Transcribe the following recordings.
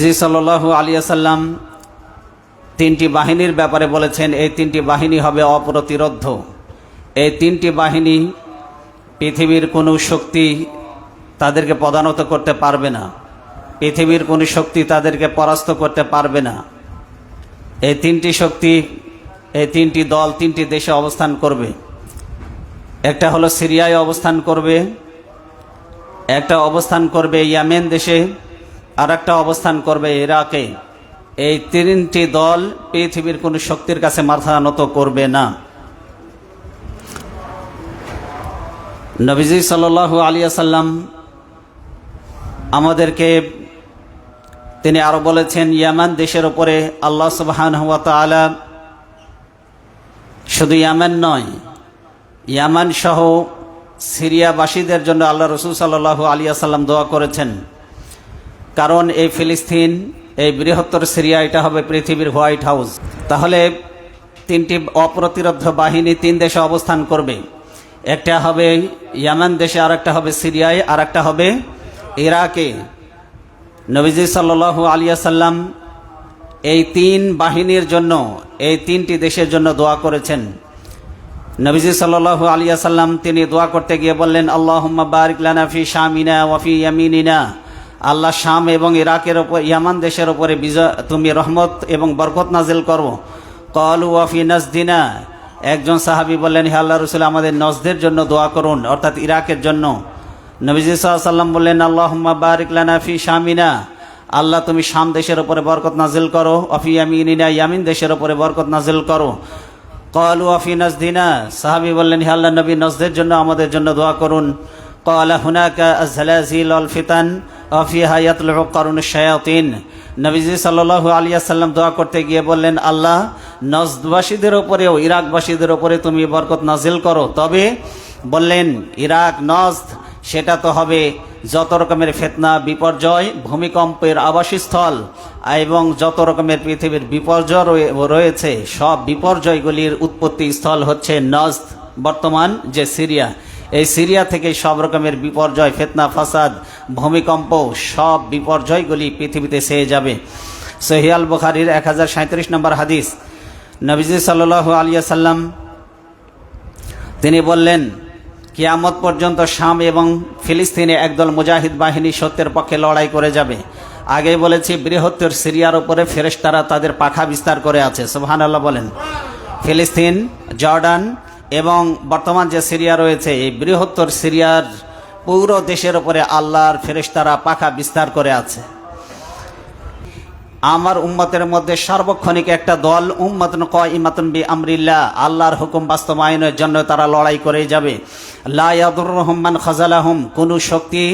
জি সাল্লাল্লাহু আলাইহি ওয়াসাল্লাম তিনটি বাহিনীর ব্যাপারে বলেছেন, এই তিনটি বাহিনী হবে অপ্রতিরোধ্য। এই তিনটি বাহিনী পৃথিবীর কোনো শক্তি তাদেরকে পদানত করতে পারবে না, পৃথিবীর কোনো শক্তি তাদেরকে পরাস্ত করতে পারবে না। এই তিনটি শক্তি, এই তিনটি দল তিনটি দেশে অবস্থান করবে। একটা হলো সিরিয়ায় অবস্থান করবে, একটা অবস্থান করবে ইয়েমেন দেশে, আর একটা অবস্থান করবে ইরাকে। এই তিনটি দল পৃথিবীর কোনো শক্তির কাছে মাথা নত করবে না। নবীজি সাল্লাল্লাহু আলাইহি ওয়াসাল্লাম আমাদেরকে তিনি আরো বলেছেন, ইয়েমেন দেশের উপরে আল্লাহ সুবহানাহু ওয়া তাআলা শুধু ইয়েমেন নয়, ইয়েমেন সহ সিরিয়াবাসীদের জন্য আল্লাহ রাসূল সাল্লাল্লাহু আলাইহি ওয়াসাল্লাম দোয়া করেছেন। কারণ এই ফিলিস্তিন, এই বৃহত্তর সিরিয়া, এটা হবে পৃথিবীর হোয়াইট হাউস। তাহলে তিনটি অপ্রতিরোধ্য বাহিনী তিন দেশে অবস্থান করবে। একটা হবে ইয়েমেন দেশে, আর একটা হবে সিরিয়ায়, আর একটা হবে ইরাকে। নবীজি সাল্লাল্লাহু আলাইহি ওয়াসাল্লাম এই তিন বাহিনীর জন্য, এই তিনটি দেশের জন্য দোয়া করেছেন। নবীজি সাল্লাল্লাহু আলাইহি ওয়াসাল্লাম তিনি দোয়া করতে গিয়ে বললেন, আল্লাহুম্মা বারিক লানা ফি শামিনা ওয়া ফি ইয়ামিনিনা। আল্লাহ শাম এবং ইরাকের ওপর, ইয়ামান দেশের উপরে তুমি রহমত এবং বরকত নাজিল করো। ক্বালু ওয়া ফি নাজদিনা। একজন সাহাবী বললেন, হে আল্লাহর রাসূল, আমাদের নজদের জন্য দোয়া করুন, অর্থাৎ ইরাকের জন্য। নবীজি সাল্লাল্লাহু আলাইহি ওয়াসাল্লাম বললেন, আল্লাহুম্মা বারিক লানা ফি শামিনা। আল্লাহ তুমি শাম দেশের উপরে বরকত নাজিল করো। ওয়া ফি ইয়ামিনিনা, ইয়ামিন দেশের উপরে বরকত নাজিল করো। ক্বালু ওয়া ফি নাজদিনা। সাহাবী বললেন, হে আল্লাহর নবী, নজদের জন্য আমাদের জন্য দোয়া করুন। ক্বালা হুনাকা আয-যালাযিল ওয়াল ফিতান ওয়া ফিহা ইয়াতলুউ কারুনুশ শায়াতিন। নবীজি সাল্লাল্লাহু আলাইহি ওয়াসাল্লাম দোয়া করতে গিয়ে বললেন, আল্লাহ নজদবাসীদের উপরেও, ইরাকবাসীদের উপরে তুমি বরকত নাজিল করো। তবে বললেন ইরাক, নজদ, সেটা তো হবে যত রকমের ফিতনা, বিপর্যয়, ভূমিকম্পের আবাসস্থল এবং যত রকমের পৃথিবীর বিপর্যয় রয়েছে, সব বিপর্যয়গুলির উৎপত্তি স্থল হচ্ছে নজদ, বর্তমান যে সিরিয়া। এই সিরিয়া থেকে সব রকমের বিপর্যয়, ফিতনা, ফাসাদ, ভূমিকম্প, সব বিপর্যয়গুলি পৃথিবীতে ছেয়ে যাবে। সহিহ আল বুখারীর 1037 নম্বর হাদিস। নবীজি সাল্লাল্লাহু আলাইহি ওয়াসাল্লাম তিনি বললেন, কিয়ামত পর্যন্ত শাম এবং ফিলিস্তিনে একদল মুজাহিদ বাহিনী সত্যের পক্ষে লড়াই করে যাবে। আগে বলেছি, বৃহত্তর সিরিয়ার উপরে ফেরেশতারা তাদের পাখা বিস্তার করে আছে। সুবহানাল্লাহ বলেন। ফিলিস্তিন, জর্ডান এবং বর্তমান যে সিরিয়া রয়েছে, এই বৃহত্তর সিরিয়ার পুরো দেশের উপরে আল্লাহর ফেরেশতারা পাখা বিস্তার করে আছে। আমার উম্মতের মধ্যে সার্বক্ষণিক একটা দল, উম্মাতুন কাইমাতুন বিআমরিল্লাহ, আল্লাহর হুকুম বাস্তবায়নের জন্য তারা লড়াই করে যাবে। লা ইয়াদুররুহুম মান খাযালাহুম, কোন শক্তি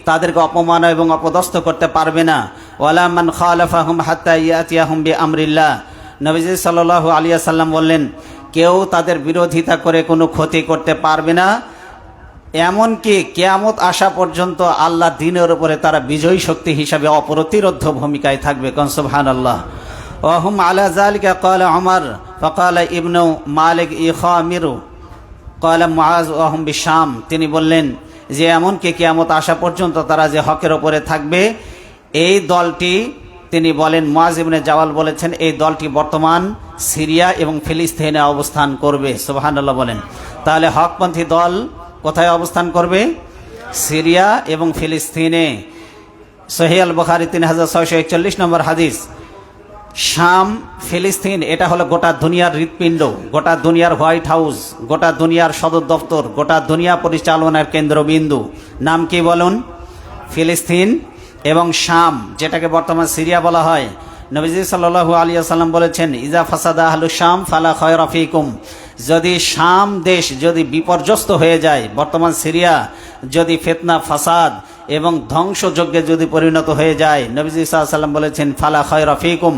তাদেরকে অপমান এবং অপদস্থ করতে পারবে না। ওয়ালা মান খালাফাহুম হাত্তা ইয়াতিয়াহুম বিআমরিল্লাহ। নবীজি সাল্লাল্লাহু আলাইহি ওয়াসাল্লাম বললেন, কেউ তাদের বিরোধিতা করে কোনো ক্ষতি করতে পারবে না, এমনকি কিয়ামত আসা পর্যন্ত আল্লাহ দ্বীনের উপরে তারা বিজয়ী শক্তি হিসাবে অপ্রতিরোধ্য ভূমিকায় থাকবে। কোন সুবহানাল্লাহ। ওয়া হুম আলা যালিকা ক্বালা উমর ফাকালা ইবনু মালিক ইখামিরু ক্বালা মুআজ ওয়া হুম বিশাম। তিনি বললেন যে এমনকি কিয়ামত আসা পর্যন্ত তারা যে হকের উপরে থাকবে, এই দলটি, তিনি বলেন, মুআজ ইবনে জাওয়াল বলেছেন, এই দলটি বর্তমান সিরিয়া এবং ফিলিস্তিনে অবস্থান করবে। সুবহানাল্লাহ বলেন। তাহলে হকপন্থী দল কোথায় অবস্থান করবে? সিরিয়া এবং ফিলিস্তিনে। সহিহ আল বুখারী 3641 নম্বর হাদিস। শাম, ফিলিস্তিন, এটা হলো গোটা দুনিয়ার হৃৎপিণ্ড, গোটা দুনিয়ার হোয়াইট হাউস, গোটা দুনিয়ার সদর দপ্তর, গোটা দুনিয়া পরিচালনার কেন্দ্রবিন্দু। নাম কি বলুন? ফিলিস্তিন এবং শাম, যেটাকে বর্তমান সিরিয়া বলা হয়। নবীজি সাল্লাল্লাহু আলাইহি ওয়াসাল্লাম বলেছেন, ইজা ফাসাদা আহলুশ শাম ফালা খায়রা ফীকুম। যদি শাম দেশ যদি বিপর্যস্ত হয়ে যায়, বর্তমান সিরিয়া যদি ফিতনা, ফাসাদ এবং ধ্বংসযজ্ঞে যদি পরিণত হয়ে যায়, নবীজি সাল্লাল্লাহু আলাইহি ওয়াসাল্লাম বলেছেন, ফালা খায়রা ফীকুম,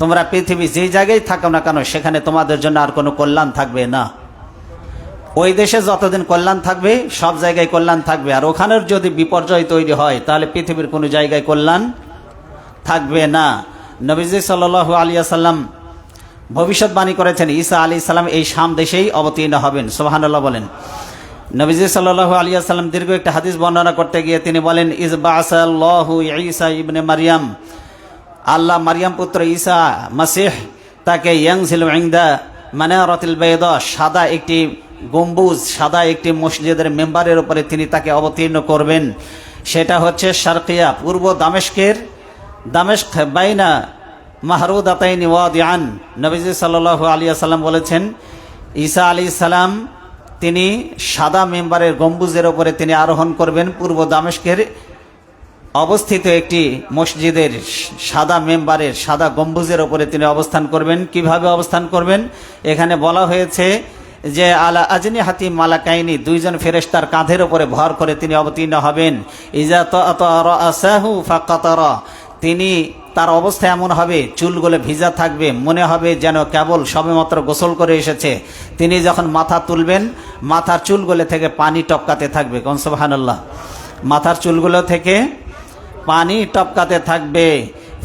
তোমরা পৃথিবী যেই জায়গায় থাকো না কেন, সেখানে তোমাদের জন্য আর কোনো কল্যাণ থাকবে না। ওই দেশে যতদিন কল্যাণ থাকবে, সব জায়গায় কল্যাণ থাকবে। আর ওখানের যদি বিপর্যয় তৈরি হয়, তাহলে পৃথিবীর কোনো জায়গায় কল্যাণ থাকবে না। নবীজি সাল্লাল্লাহু আলাইহি ওয়াসাল্লাম ভবিষ্যৎবাণী করেছেন, ঈসা আলাইহিস সালাম এই শাম দেশেই অবতীর্ণ হবেন। সুবহানাল্লাহ বলেন। নবীজি সাল্লাল্লাহু আলাইহি ওয়াসাল্লাম দীর্ঘ একটা হাদিস বর্ণনা করতে গিয়ে তিনি বলেন, ইজ বাআসাল্লাহু ঈসা ইবনে মারইয়াম আল্লাহ মারিয়াম পুত্র ঈসা মাসিহ তাকে ইয়ানজিলু ইনদা মানারাতিল বাইদা, সাদা একটি গম্বুজ, সাদা একটি মসজিদের মেম্বারের উপরে তিনি তাকে অবতীর্ণ করবেন। সেটা হচ্ছে শারকিয়া, পূর্ব দামেস্ক বাইনা মাহরুদাতাইনি ওয়াদিআন। নবীজি সাল্লাল্লাহু আলাইহি ওয়াসাল্লাম বলেছেন, ঈসা আলাইহিস সালাম তিনি সাদা মেম্বারের গম্বুজের উপরে তিনি আরোহণ করবেন, পূর্ব দামেস্কের অবস্থিত একটি মসজিদের সাদা মেম্বারের সাদা গম্বুজের উপরে তিনি অবস্থান করবেন। কিভাবে অবস্থান করবেন? এখানে বলা হয়েছে যে আলা আজনি হাতি মালাকাইনি, দুইজন ফেরেশতার কাঁধের উপরে ভর করে তিনি অবতীর্ণ হবেন। ইজা তাআরাসাহু ফাকাতারা, তিনি তার অবস্থা এমন হবে চুলগুলো ভিজা থাকবে, মনে হবে যেন কেবল সবেমাত্র গোসল করে এসেছে। তিনি যখন মাথা তুলবেন মাথার চুলগুলো থেকে পানি টপকাতে থাকবে। কোন সুবহানাল্লাহ, মাথার চুলগুলো থেকে পানি টপকাতে থাকবে।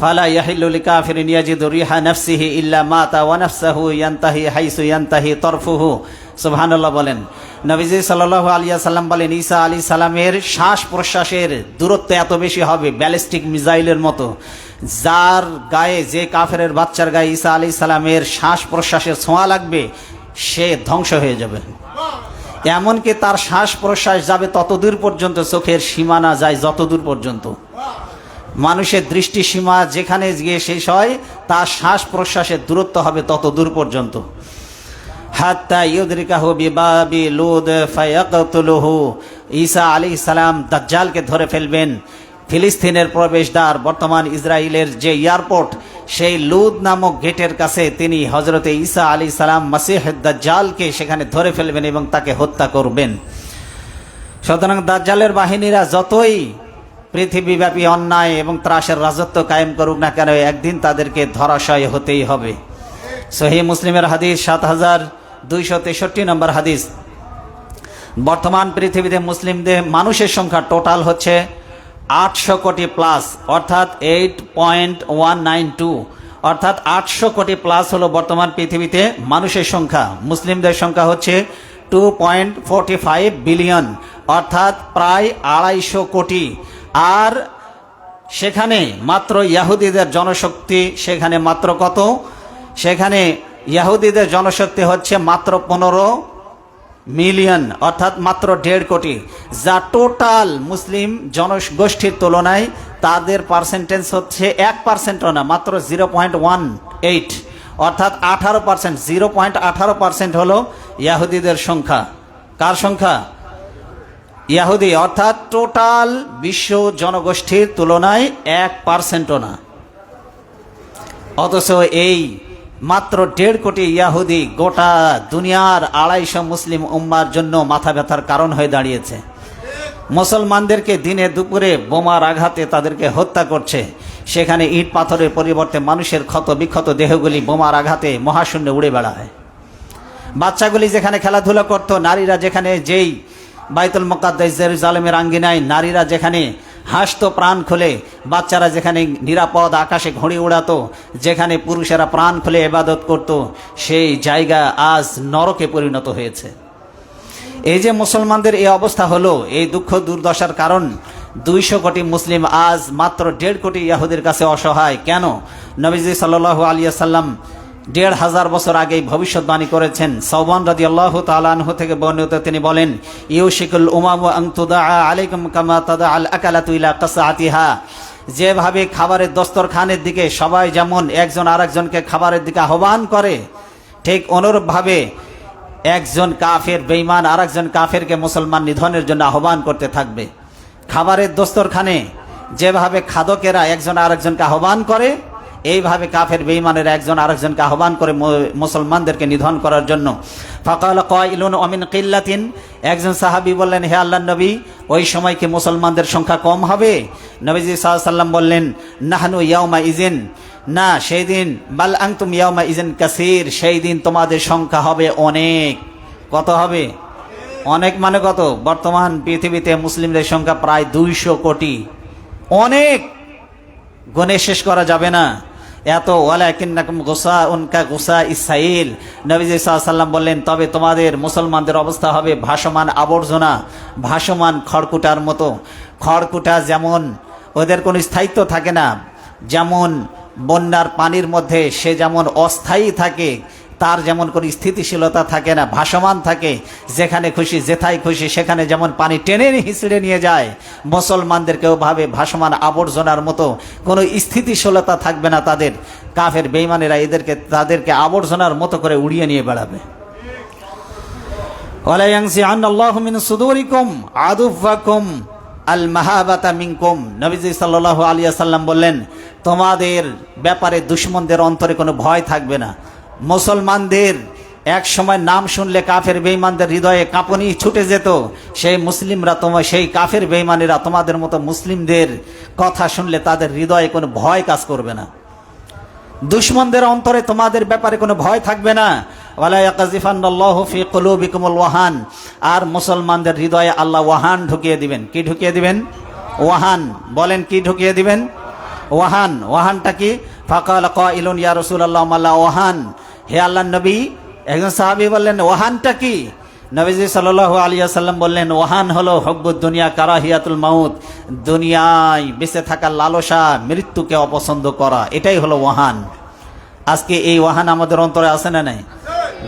ফালা ইয়াহিল্লু লিকাফিরিন ইয়াজিদু রিহা নাফসিহি ইল্লা মাতা ওয়া নাফসুহু ইয়ানতাহি হাইসু ইয়ানতাহি তরফুহু। সুবহানাল্লাহ বলেন। নবীজি সাল্লাল্লাহু আলাইহি ওয়াসাল্লাম বলেন, ঈসা আলাইহিস সালামের শ্বাস প্রশ্বাসের দূরত্ব এত বেশি হবে ব্যালিস্টিক মিসাইলের মতো, যার গায়ে, যে কাফেরের বাচ্চার গায়ে ঈসা আলাইহিস সালামের শ্বাস প্রশ্বাসের ছোঁয়া লাগবে সে ধ্বংস হয়ে যাবে। এমনকি তার শ্বাস প্রশ্বাস যাবে ততদূর পর্যন্ত, চোখের সীমানা যায় যতদূর পর্যন্ত। মানুষের দৃষ্টি সীমা যেখানে গিয়ে শেষ হয় তার শ্বাস প্রশ্বাসের দূরত্ব হবে তত দূর পর্যন্ত। হাত্তা ইউদরিকাহু বিবাবি লুদ ফায়াকতুলুহু, ঈসা আলাইহিস সালাম দাজ্জালকে ধরে ফেলবেন। ফিলিস্তিনের প্রবেশদ্বার, বর্তমান ইসরায়েলের যে এয়ারপোর্ট, সেই লুদ নামক গেটের কাছে তিনি হযরতে ঈসা আলাইহিস সালাম মাসিহ দাজ্জালকে সেখানে ধরে ফেলবেন এবং তাকে হত্যা করবেন। সুতরাং দাজ্জালের বাহিনীরা যতই পৃথিবীব্যাপী অন্যায় এবং ত্রাসের রাজত্ব কায়েম করুক না কেন, একদিন তাদেরকে ধরাশায়ী হতেই হবে। সহিহ মুসলিমের হাদিস ৭,২৬৩ নম্বর হাদিস। বর্তমান পৃথিবীতে মুসলিমদের মানুষের সংখ্যা টোটাল হচ্ছে ৮০০ কোটি প্লাস, অর্থাৎ 8.192, অর্থাৎ ৮০০ কোটি প্লাস হলো বর্তমান পৃথিবীতে মানুষের সংখ্যা। মুসলিমদের সংখ্যা হচ্ছে 2.45 বিলিয়ন, অর্থাৎ প্রায় ২৫০ কোটি। আর সেখানে মাত্র ইহুদিদের জনশক্তি সেখানে মাত্র কত? সেখানে ইহুদিদের জনশক্তি হচ্ছে মাত্র ১৫ মিলিয়ন, অর্থাৎ মাত্র ১.৫ কোটি, যা টোটাল মুসলিম জনগোষ্ঠীর তুলনায় তাদের পার্সেন্টেজ হচ্ছে 1%ও না, মাত্র 0.18, অর্থাৎ 18%। 0.18% হলো ইহুদিদের সংখ্যা। কার সংখ্যা? ইহুদি, অর্থাৎ টোটাল বিশ্ব জনগোষ্ঠীর তুলনায় 1%ও না। অথচ এই মাত্র ১.৫ কোটি ইহুদি গোটা দুনিয়ার ২৫০ মুসলিম উম্মার জন্য মাথা ব্যথার কারণ হয়ে দাঁড়িয়েছে। মুসলমানদেরকে দিনে দুপুরে বোমার আঘাতে তাদেরকে হত্যা করছে, সেখানে ইট পাথরের পরিবর্তে মানুষের ক্ষত বিক্ষত দেহগুলি বোমার আঘাতে মহাশূন্যে উড়ে বেড়ায়। বাচ্চাগুলি যেখানে খেলাধুলা করত, নারীরা যেখানে, যেই বাইতুল মুকাদ্দাস জেরুজালেমের আঙ্গিনায় নারীরা যেখানে হাসতো প্রাণ খুলে, বাচ্চারা যেখানে নিরাপদ আকাশে ঘুড়ি উড়াতো, যেখানে পুরুষেরা প্রাণ খুলে ইবাদত করত, সেই জায়গা আজ নরকে পরিণত হয়েছে। এই যে মুসলমানদের এই অবস্থা হলো, এই দুঃখ দুর্দশার কারণ ২০০ কোটি মুসলিম আজ মাত্র ১.৫ কোটি ইহুদির কাছে অসহায়। কেন? নবীজি সাল্লাল্লাহু আলাইহি ওয়াসাল্লাম ১৫০০ বছর আগেই ভবিষ্যৎবাণী করেছেন। সাওবান রাদিয়াল্লাহু তাআলা আনহু থেকে বর্ণিত, তিনি বলেন, ইউশিকুল উমামু আন তুদআ আলাইকুম কামা তাদআল আকালাতু ইলা কাসাআতিহা, যেভাবে খাবারের দস্তরখানের দিকে সবাই যেমন একজন আরেকজনকে খাবারের দিকে আহ্বান করে, ঠিক অনুরূপভাবে একজন কাফের বেঈমান আরেকজন কাফেরকে মুসলমান নিধনের জন্য আহ্বান করতে থাকবে। খাবারের দস্তরখানে যেভাবে খাদকেরা একজন আরেকজনকে আহ্বান করে, এইভাবে কাফের বেঈমানের একজন আরেকজনকে আহ্বান করে মুসলমানদেরকে নিধন করার জন্য। ফাকাল কাইলুন আমিন কিল্লাতিন, একজন সাহাবী বললেন, হে আল্লাহর নবী, ওই সময় কি মুসলমানদের সংখ্যা কম হবে? নবীজি সাল্লাল্লাহু আলাইহি ওয়াসাল্লাম বললেন, নাহনু ইয়াউমা ইজিন, না সেই দিন, বাল আনতুম ইয়াউমা ইজিন কাসীর, সেই দিন তোমাদের সংখ্যা হবে অনেক। কত হবে? অনেক মানে কত? বর্তমান পৃথিবীতে মুসলিমদের সংখ্যা প্রায় ২০০ কোটি, অনেক, গুণে শেষ করা যাবে না এত। ওয়ালাকিন্নাকুম গুসাউন কা গুসাইস সাইল, নবীজি সাল্লাল্লাহু আলাইহি ওয়াসাল্লাম বললেন, তবে তোমাদের মুসলমানদের অবস্থা হবে ভাসমান আবর্জনা, ভাসমান খড়কুটার মতো। খড়কুটা যেমন ওদের কোনো স্থায়িত্ব থাকে না, যেমন বন্যার পানির মধ্যে সে যেমন অস্থায়ী থাকে, তার যেমন কোনো স্থিতিশীলতা থাকে না, ভাসমান থাকে, যেখানে খুশি যেথায় খুশি সেখানে যেমন পানি টেনে হিঁচড়ে নিয়ে যায়, মুসলমানদেরকেও ভাবে ভাসমান আবর্জনার মতো, কোনো স্থিতিশীলতা থাকবে না তাদের। কাফের বেঈমানেরা তাদেরকে আবর্জনার মতো করে উড়িয়ে নিয়ে বেড়াবে। ওয়ালা ইয়ানসিআন্নাল্লাহু মিন সুদুরিকুম আদুওয়াকুম আল মাহাবাতা মিনকুম। নবীজি সাল্লাল্লাহু আলাইহি ওয়াসাল্লাম বললেন, তোমাদের ব্যাপারে দুশমনদের অন্তরে কোনো ভয় থাকবে না। মুসলমানদের এক সময় নাম শুনলে কাফের বেঈমানদের হৃদয়ে কাঁপুনি ছুটে যেত, সেই মুসলিমরা সেই কাফের বেঈমানেরা তোমাদের মতো মুসলিমদের কথা শুনলে তাদের হৃদয়ে কোনো ভয় কাজ করবে না। দুশমনদের অন্তরে তোমাদের ব্যাপারে কোনো ভয় থাকবে না। ওয়ালা ইয়াকযিফান্নাল্লাহু ফি কুলুবিকুমুল ওয়াহান। আর মুসলমানদের হৃদয়ে আল্লাহ ওয়াহান ঢুকিয়ে দিবেন। কি ঢুকিয়ে দিবেন? ওয়াহান। বলেন কি ঢুকিয়ে দিবেন? ওয়াহান। ওয়াহানটা কি? ফাকালা কাইলুন ইয়া রাসূলুল্লাহ মালা ওয়াহান। হে আল্লাহর নবী, একজন সাহাবী বললেন ওয়াহানটা কি? নবীজি সাল্লাল্লাহু আলাইহি ওয়াসাল্লাম বললেন, ওয়াহান হলো হুব্বুদ দুনিয়া কারাহিয়াতুল মাউত। দুনিয়ায় বেঁচে থাকার লালসা, মৃত্যুকে অপছন্দ করা, এটাই হলো ওয়াহান। আজকে এই ওয়াহান আমাদের অন্তরে আছে না নাই?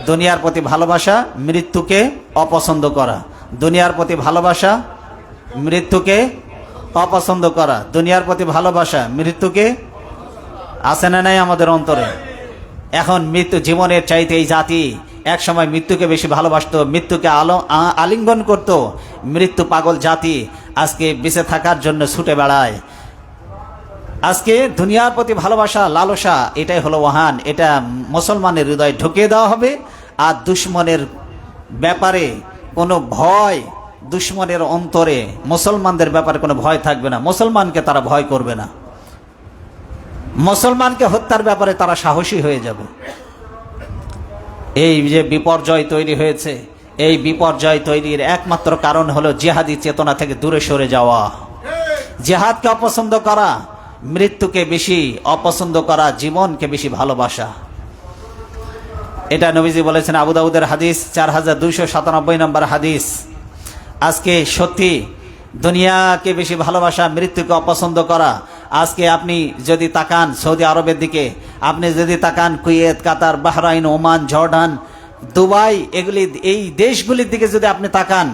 দুনিয়ার প্রতি ভালোবাসা, মৃত্যুকে অপছন্দ করা। দুনিয়ার প্রতি ভালোবাসা, মৃত্যুকে অপছন্দ করা। দুনিয়ার প্রতি ভালোবাসা, মৃত্যুকে আছে না নাই আমাদের অন্তরে? এখন মৃত্যু জীবনের চাইতে এই জাতি এক সময় মৃত্যুকে বেশি ভালোবাসতো, মৃত্যুকে আলিঙ্গন করত। মৃত্যু পাগল জাতি আজকে বেঁচে থাকার জন্য ছুটে বেড়ায়। আজকে দুনিয়ার প্রতি ভালোবাসা, লালসা, এটাই হলো ওয়াহান। এটা মুসলমানের হৃদয়ে ঢুকিয়ে দেওয়া হবে। আর দুশমনের ব্যাপারে কোনো ভয়, দুশমনের অন্তরে মুসলমানদের ব্যাপারে কোনো ভয় থাকবে না। মুসলমানকে তারা ভয় করবে না। মুসলমানকে হত্যার ব্যাপারে তারা সাহসী হয়ে যাবে। এই যে বিপর্যয় তৈরি হয়েছে, এই বিপর্যয় তৈরির একমাত্র কারণ হলো জিহাদি চেতনা থেকে দূরে সরে যাওয়া, জিহাদকে অপছন্দ করা, মৃত্যুকে বেশি অপছন্দ করা, জীবনকে বেশি ভালোবাসা। এটা নবীজি বলেছেন, আবু দাউদের হাদিস 4297 নম্বর হাদিস। আজকে সত্যি দুনিয়াকে বেশি ভালোবাসা, মৃত্যুকে অপছন্দ করা। আজকে আপনি যদি তাকান সৌদি আরবের দিকে, আপনি যদি তাকান কুয়েত, কাতার, বাহরাইন, ওমান, জর্ডান, দুবাই, এই দেশগুলির দিকে যদি আপনি তাকান,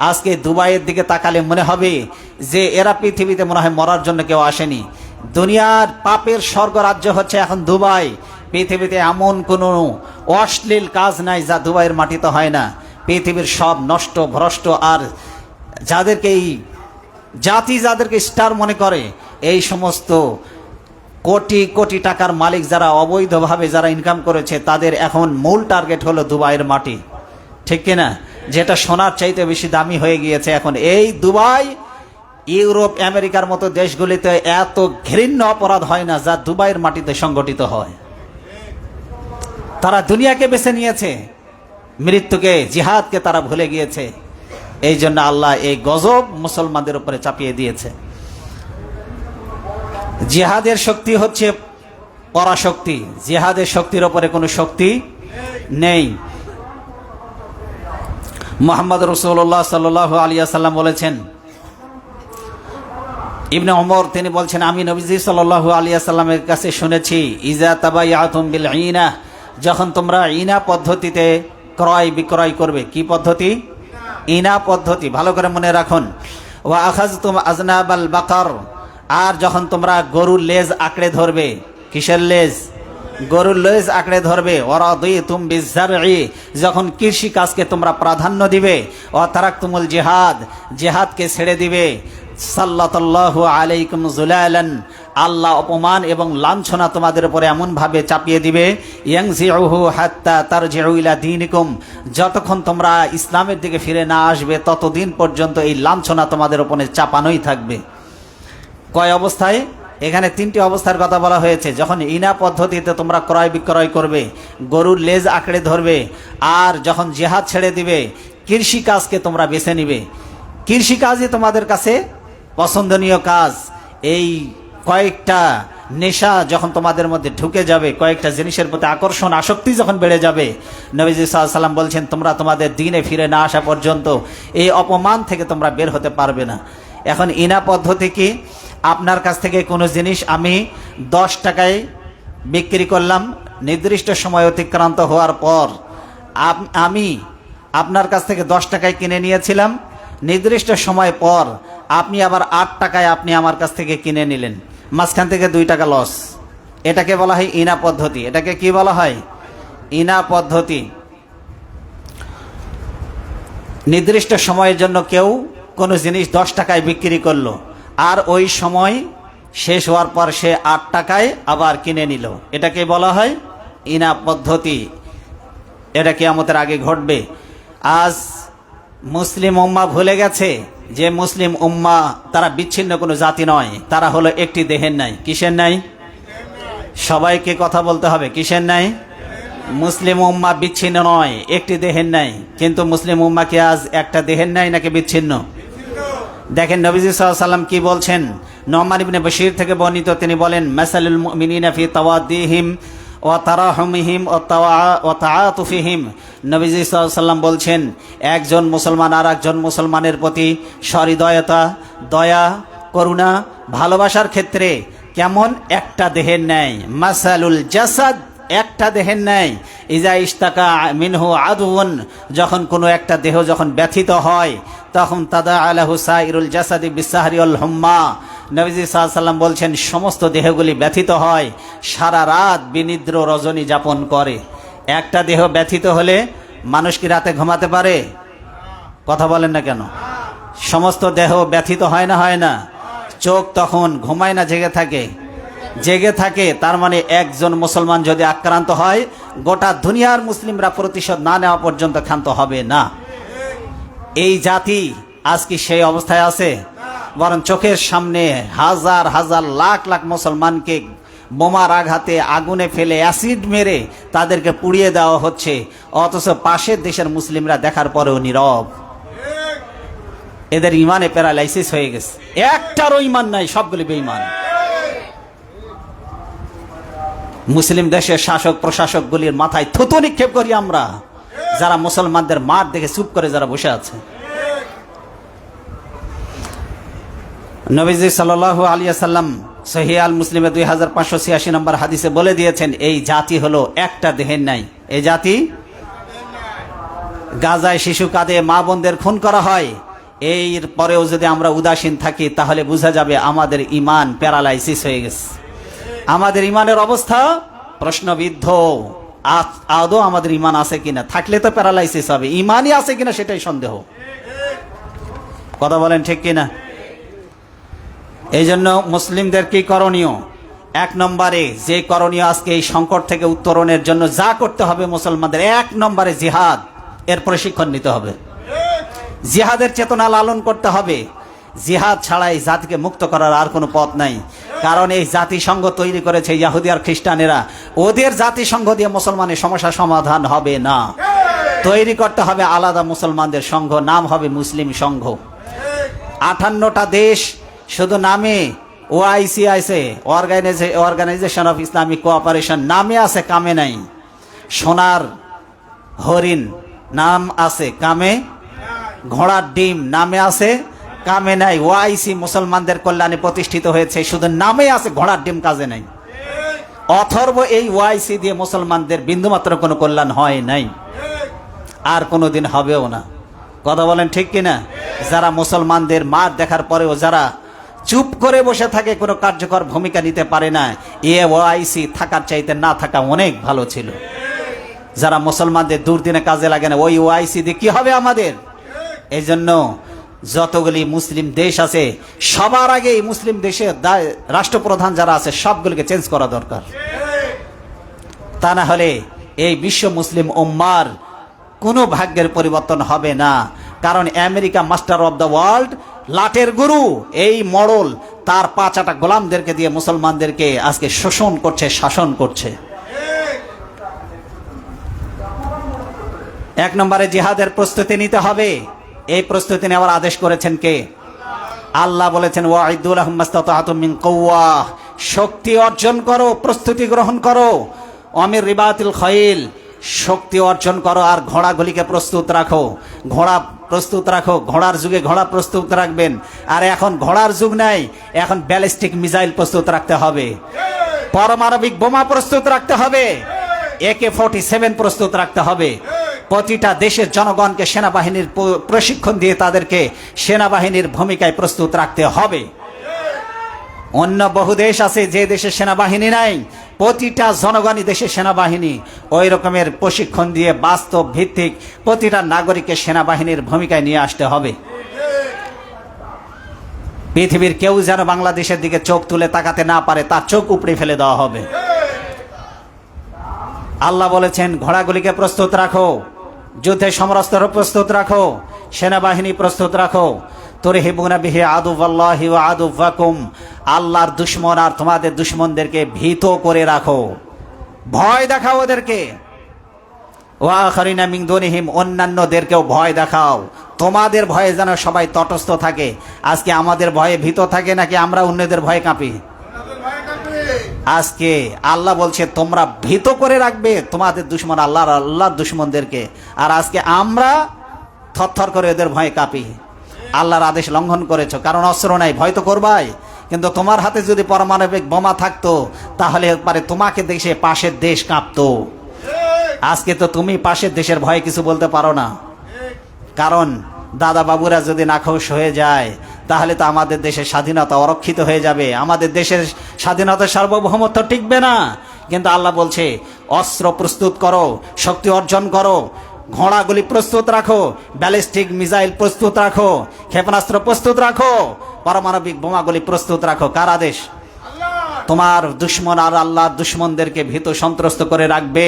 আজকে দুবাইয়ের দিকে তাকালে মনে হবে যে এরা পৃথিবীতে মনে হয় মরার জন্য কেউ আসেনি। দুনিয়ার পাপের স্বর্গরাজ্য হচ্ছে এখন দুবাই। পৃথিবীতে এমন কোনো অশ্লীল কাজ নাই যা দুবাইয়ের মাটিতে হয় না। পৃথিবীর সব নষ্ট ভ্রষ্ট আর যাদেরকে এই জাতি যাদেরকে স্টার মনে করে, এই সমস্ত কোটি কোটি টাকার মালিক যারা অবৈধভাবে যারা ইনকাম করেছে, তাদের এখন মূল টার্গেট হলো দুবাইয়ের মাটি। ঠিক কিনা? যেটা সোনার চাইতে বেশি দামি হয়ে গিয়েছে এখন এই দুবাই। ইউরোপ, আমেরিকার মতো দেশগুলিতে এত ঘৃণ্য অপরাধ হয় না যা দুবাইয়ের মাটিতে সংগঠিত হয়। তারা দুনিয়াকে বেছে নিয়েছে, মৃত্যুকে, জিহাদকে তারা ভুলে গিয়েছে। এই জন্য আল্লাহ এই গজব মুসলমানদের উপরে চাপিয়ে দিয়েছে। জিহাদের শক্তি হচ্ছে পরাশক্তি, জিহাদের শক্তির উপরে কোনো শক্তি নেই। মুহাম্মদ রাসূলুল্লাহ সাল্লাল্লাহু আলাইহি ওয়াসাল্লাম বলেছেন, ইবনে ওমর তিনি বলছেন, আমি নবীজি সাল্লাল্লাহু আলাইহি ওয়াসাল্লামের কাছে শুনেছি, ইজা তাবায়াতুম বিল ঈনা, যখন তোমরা ঈনা পদ্ধতিতে ক্রয় বিক্রয় করবে। কি পদ্ধতি? ঈনা পদ্ধতি। ভালো করে মনে রাখুন। ওয়া আখাযতুম আযনাবাল বাকার, আর যখন তোমরা গরুর লেজ আঁকড়ে ধরবে। কিসের লেজ? গরুর লেজ আঁকড়ে ধরবে। ওয়ারাদিতুম বিযযারঈ, যখন কৃষি কাজকে তোমরা প্রাধান্য দিবে। ওয়া তারাকতুমুল জিহাদ, জিহাদকে ছেড়ে দিবে। সাল্লাল্লাহু আলাইকুম যুলালান, আল্লাহ অপমান এবং লাঞ্ছনা তোমাদের উপরে এমনভাবে চাপিয়ে দিবে। ইয়ানজিউহু হাত্তা তারজিউ ইলা দীনিকুম, যতক্ষণ তোমরা ইসলামের দিকে ফিরে না আসবে ততদিন পর্যন্ত এই লাঞ্ছনা তোমাদের উপরে চাপানোই থাকবে। কয় অবস্থায়? এখানে তিনটি অবস্থার কথা বলা হয়েছে। যখন ঈনা পদ্ধতিতে তোমরা ক্রয় বিক্রয় করবে, গরুর লেজ আঁকড়ে ধরবে, আর যখন জিহাদ ছেড়ে দিবে, কৃষিকাজকে তোমরা বেছে নিবে। কৃষিকাজই তোমাদের কাছে পছন্দনীয় কাজ। এই কয়েকটা নেশা যখন তোমাদের মধ্যে ঢুকে যাবে, কয়েকটা জিনিসের প্রতি আকর্ষণ, আসক্তি যখন বেড়ে যাবে, নবীজি সাল্লাল্লাহু আলাইহি ওয়াসাল্লাম বলছেন, তোমরা তোমাদের দ্বীনে ফিরে না আসা পর্যন্ত এই অপমান থেকে তোমরা বের হতে পারবে না। এখন ঈনা পদ্ধতি কি? আপনার কাছ থেকে কোনো জিনিস আমি 10 টাকায় বিক্রি করলাম, নির্দিষ্ট সময় অতিক্রান্ত হওয়ার পর আমি আপনার কাছ থেকে 10 টাকায় কিনে নিয়েছিলাম, নির্দিষ্ট সময় পর আপনি আবার 8 টাকায় আপনি আমার কাছ থেকে কিনে নিলেন, মাঝখান থেকে 2 টাকা লস। এটাকে বলা হয় ইনা পদ্ধতি। এটাকে কি বলা হয়? ইনা পদ্ধতি। নির্দিষ্ট সময়ের জন্য কেউ কোনো জিনিস 10 টাকায় বিক্রি করলো, আর ওই সময় শেষ হওয়ার পর সে 8 টাকায় আবার কিনে নিল, এটাকে বলা হয় ইনা পদ্ধতি। এটা কিয়ামতের আগে ঘটবে। আজ মুসলিম উম্মাহ ভুলে গেছে যে মুসলিম উম্মাহ তারা বিচ্ছিন্ন কোনো জাতি নয়, তারা হলো একটি দেহের নাই। কিসের নাই? সবাইকে কথা বলতে হবে, কিসের নাই? মুসলিম উম্মাহ বিচ্ছিন্ন নয়, একটি দেহের নাই। কিন্তু মুসলিম উম্মাহ কি আজ একটা দেহের নাই নাকি বিচ্ছিন্ন? দেখেন নবীজি সাল্লাল্লাহু আলাইহি ওয়াসাল্লাম কি বলছেন। নু'মান ইবনে বশীর থেকে বর্ণিত, তিনি বলেন, মাসালুল মুমিনিনা ফি তাওয়াদ্দিহিম ওয়া তারাহুমিহিম ওয়া তাআতুফিহিম। নবীজি সাল্লাল্লাহু আলাইহি ওয়াসাল্লাম বলছেন, একজন মুসলমান আর একজন মুসলমানের প্রতি সহৃদয়তা, দয়া, করুণা, ভালোবাসার ক্ষেত্রে কেমন একটা দেহের ন্যায়। মাসালুল জাসাদ, একটা দেহের ন্যায়। ইজা ইশতাকা মিনহু আদুন, যখন কোনো একটা দেহ যখন ব্যথিত হয়, তখন তাদা আলাহু সাইরুল জাসাদি বিসাহরি ওয়াল হুম্মা। নবীজি সাল্লাল্লাহু আলাইহি ওয়াসাল্লাম বলছেন, সমস্ত দেহগুলি ব্যথিত হয়, সারা রাত বিনিদ্র রজনী যাপন করে। একটা দেহ ব্যথিত হলে মানুষ কি রাতে ঘুমাতে পারে? কথা বলেন না কেন? সমস্ত দেহ ব্যথিত হয় না, হয় না? চোখ তখন ঘুমায় না, জেগে থাকে? জেগে থাকে। তার মানে একজন মুসলমান যদি আক্রান্ত হয়, গোটা দুনিয়ার মুসলিমরা প্রতিশোধ না নেওয়া পর্যন্ত ক্ষান্ত হবে না। এই জাতি আজ কি সেই অবস্থায় আছে? বরং চোখের সামনে হাজার হাজার লাখ লাখ মুসলমানকে বোমার আঘাতে আগুনে ফেলে অ্যাসিড মেরে তাদেরকে পুড়িয়ে দেওয়া হচ্ছে, অথচ পাশের দেশের মুসলিমরা দেখার পরেও নীরব। এদের ইমানে প্যারালাইসিস হয়ে গেছে, একটারও ইমান নাই, সবগুলি বেঈমান। মুসলিম দেশের শাসক প্রশাসকগুলির মাথায় থুতু নিক্ষেপ করি আমরা, যারা মুসলমানদের মার দেখে চুপ করে যারা বসে আছে। নবীজি সাল্লাল্লাহু আলাইহি ওয়াসাল্লাম সহিহ আল মুসলিমে 2586 নম্বর হাদিসে বলে দিয়েছেন, এই জাতি হলো একটা দেহের নাই। এই জাতি, গাজায় শিশু কাঁদে, মা বোনদের খুন করা হয়, এর পরেও যদি আমরা উদাসীন থাকি তাহলে বোঝা যাবে আমাদের ইমান প্যারালাইসিস হয়ে গেছে। আমাদের ইমানের অবস্থা প্রশ্নবিদ্ধ। আদৌ আমাদের ইমান আছে কিনা? থাকলে তো প্যারালাইসিস হবে, ইমানই আছে কিনা সেটাই সন্দেহ। কথা বলেন ঠিক কিনা? এই জন্য মুসলিমদের কি করণীয়? 1 নম্বরে যে করণীয়, আজকে এই সংকট থেকে উত্তরণের জন্য যা করতে হবে মুসলমানদের, 1 নম্বরে জিহাদ, এর প্রশিক্ষণ নিতে হবে। জিহাদের চেতনা লালন করতে হবে। জিহাদ ছাড়া এই জাতিকে মুক্ত করার আর কোনো পথ নাই। কারণ এই জাতিসংঘ তৈরি করেছে ইহুদি আর খ্রিস্টানেরা, ওদের জাতিসংঘ দিয়ে মুসলমানের সমস্যা সমাধান হবে না। তৈরি করতে হবে আলাদা মুসলমানদের সংঘ, নাম হবে মুসলিম সংঘ। 58টা দেশ শুধু নামে ওআইসি আছে, অর্গানাইজেশন অফ ইসলামিক কোঅপারেশন নামে আছে, কামে নাই। সোনার হরিণ নাম আছে, কামে। ঘোড়ার ডিম নামে আছে, কামে নাই। ওআইসি মুসলমানদের কল্যাণে প্রতিষ্ঠিত হয়েছে, শুধু নামে আছে, ঘোড়ার ডিম কাজে নাই। অথর্ব এই ওআইসি দিয়ে মুসলমানদের বিন্দুমাত্র কোনো কল্যাণ হয় নাই, আর কোনোদিন হবেও না। কথা বলেন ঠিক কিনা? যারা মুসলমানদের মার দেখার পরেও যারা চুপ করে বসে থাকে, কোনো কার্যকর ভূমিকা নিতে পারে না, এ ওআইসি থাকার চাইতে না থাকা অনেক ভালো ছিল। যারা মুসলমানদের দুর্দিনে কাজে লাগে না, ওই ওআইসি দিয়ে কি হবে আমাদের? এই জন্য যতগুলি মুসলিম দেশ আছে, সবার আগে এই মুসলিম দেশে রাষ্ট্রপ্রধান যারা আছে সবগুলিকে চেঞ্জ করা দরকার। তা না হলে এই বিশ্ব মুসলিম উম্মার কোনো ভাগ্যের পরিবর্তন হবে না। কারণ America master of the world, লাটের গুরু, এই মডল তার 5 গোলামদেরকে দিয়ে মুসলমানদেরকে আজকে শোষণ করছে, শাসন করছে। 1 নম্বরে জিহাদের প্রস্তুতি নিতে হবে। এই প্রস্তুতি নেওয়ার আদেশ করেছেন কে? আল্লাহ বলেছেন, ওয়াইদু লাহুম মাসতাতাতুম মিন কুওয়া, শক্তি অর্জন করো, প্রস্তুতি গ্রহণ করো। আমির রিবাতিল খাইল, শক্তি অর্জন করো, আর ঘোড়াগুলিকে প্রস্তুত রাখো। ঘোড়া প্রস্তুত রাখো, ঘোড়ার যুগে ঘোড়া প্রস্তুত রাখবেন। আর এখন ঘোড়ার যুগ নাই, এখন ব্যালিস্টিক মিসাইল প্রস্তুত রাখতে হবে। পারমাণবিক বোমা প্রস্তুত রাখতে হবে, AK-47 প্রস্তুত রাখতে হবে। প্রতিটা দেশের জনগণকে সেনাবাহিনীর প্রশিক্ষণ দিয়ে তাদেরকে সেনাবাহিনীর ভূমিকায় প্রস্তুত রাখতে হবে। অন্য বহু দেশ আছে যে দেশে সেনাবাহিনী নাই, প্রতিটা জনগণই দেশে সেনাবাহিনী, ওই রকমের প্রশিক্ষণ দিয়ে বাস্তব ভিত্তিক প্রতিটা নাগরিককে সেনাবাহিনীর ভূমিকায় নিয়ে আসতে হবে। পৃথিবীর কেউ যেন বাংলাদেশের দিকে চোখ তুলে তাকাতে না পারে, তার চোখ উপড়ে ফেলে দেওয়া হবে। আল্লাহ বলেছেন ঘোড়াগুলিকে প্রস্তুত রাখো, যুদ্ধে সমরাস্ত্র প্রস্তুত রাখো, সেনাবাহিনী প্রস্তুত রাখো। তুরহিবুনা বিহি আদুওয়াল্লাহি ওয়া আদুওয়াকুম, আল্লাহর দুশমন আর তোমাদের দুশমনদেরকে ভীত করে রাখো, ভয় দেখাও ওদেরকে। ওয়া আখারিনা মিন দুনিহিম, অন্যান্যদেরকেও ভয় দেখাও। তোমাদের ভয়ে যেন সবাই তটস্থ থাকে। আজকে আমাদের ভয়ে ভীত থাকে নাকি আমরা অন্যদের ভয়ে কাঁপি? আজকে আল্লাহ বলছে তোমরা ভীত করে রাখবে তোমাদের দুশমন আল্লাহর দুশমনদেরকে, আর আজকে আমরা থরথর করে এদের ভয়ে কাঁপি। আল্লাহর আদেশ লঙ্ঘন করেছো, কারণ অস্ত্র নাই, ভয় তো করবাই। কিন্তু তোমার হাতে যদি পারমাণবিক বোমা থাকতো তাহলে পারে তোমাকে দেখে পাশের দেশ কাঁপতো। আজকে তো তুমি পাশের দেশের ভয়ে কিছু বলতে পারো না, কারণ দাদা বাবুরা যদি নাখোশ হয়ে যায় তাহলে তো আমাদের দেশের স্বাধীনতা অরক্ষিত হয়ে যাবে, আমাদের দেশের স্বাধীনতার সার্বভৌমত্ব টিকবে না। কিন্তু আল্লাহ বলছে অস্ত্র প্রস্তুত করো, শক্তি অর্জন করো, ঘোড়াগুলি প্রস্তুত রাখো, ব্যালিস্টিক মিসাইল প্রস্তুত রাখো, ক্ষেপণাস্ত্র প্রস্তুত রাখো, পারমাণবিক বোমাগুলি প্রস্তুত রাখো। কার আদেশ? তোমার দুশমন আর আল্লাহর দুশমনদেরকে ভীত সন্ত্রস্ত করে রাখবে।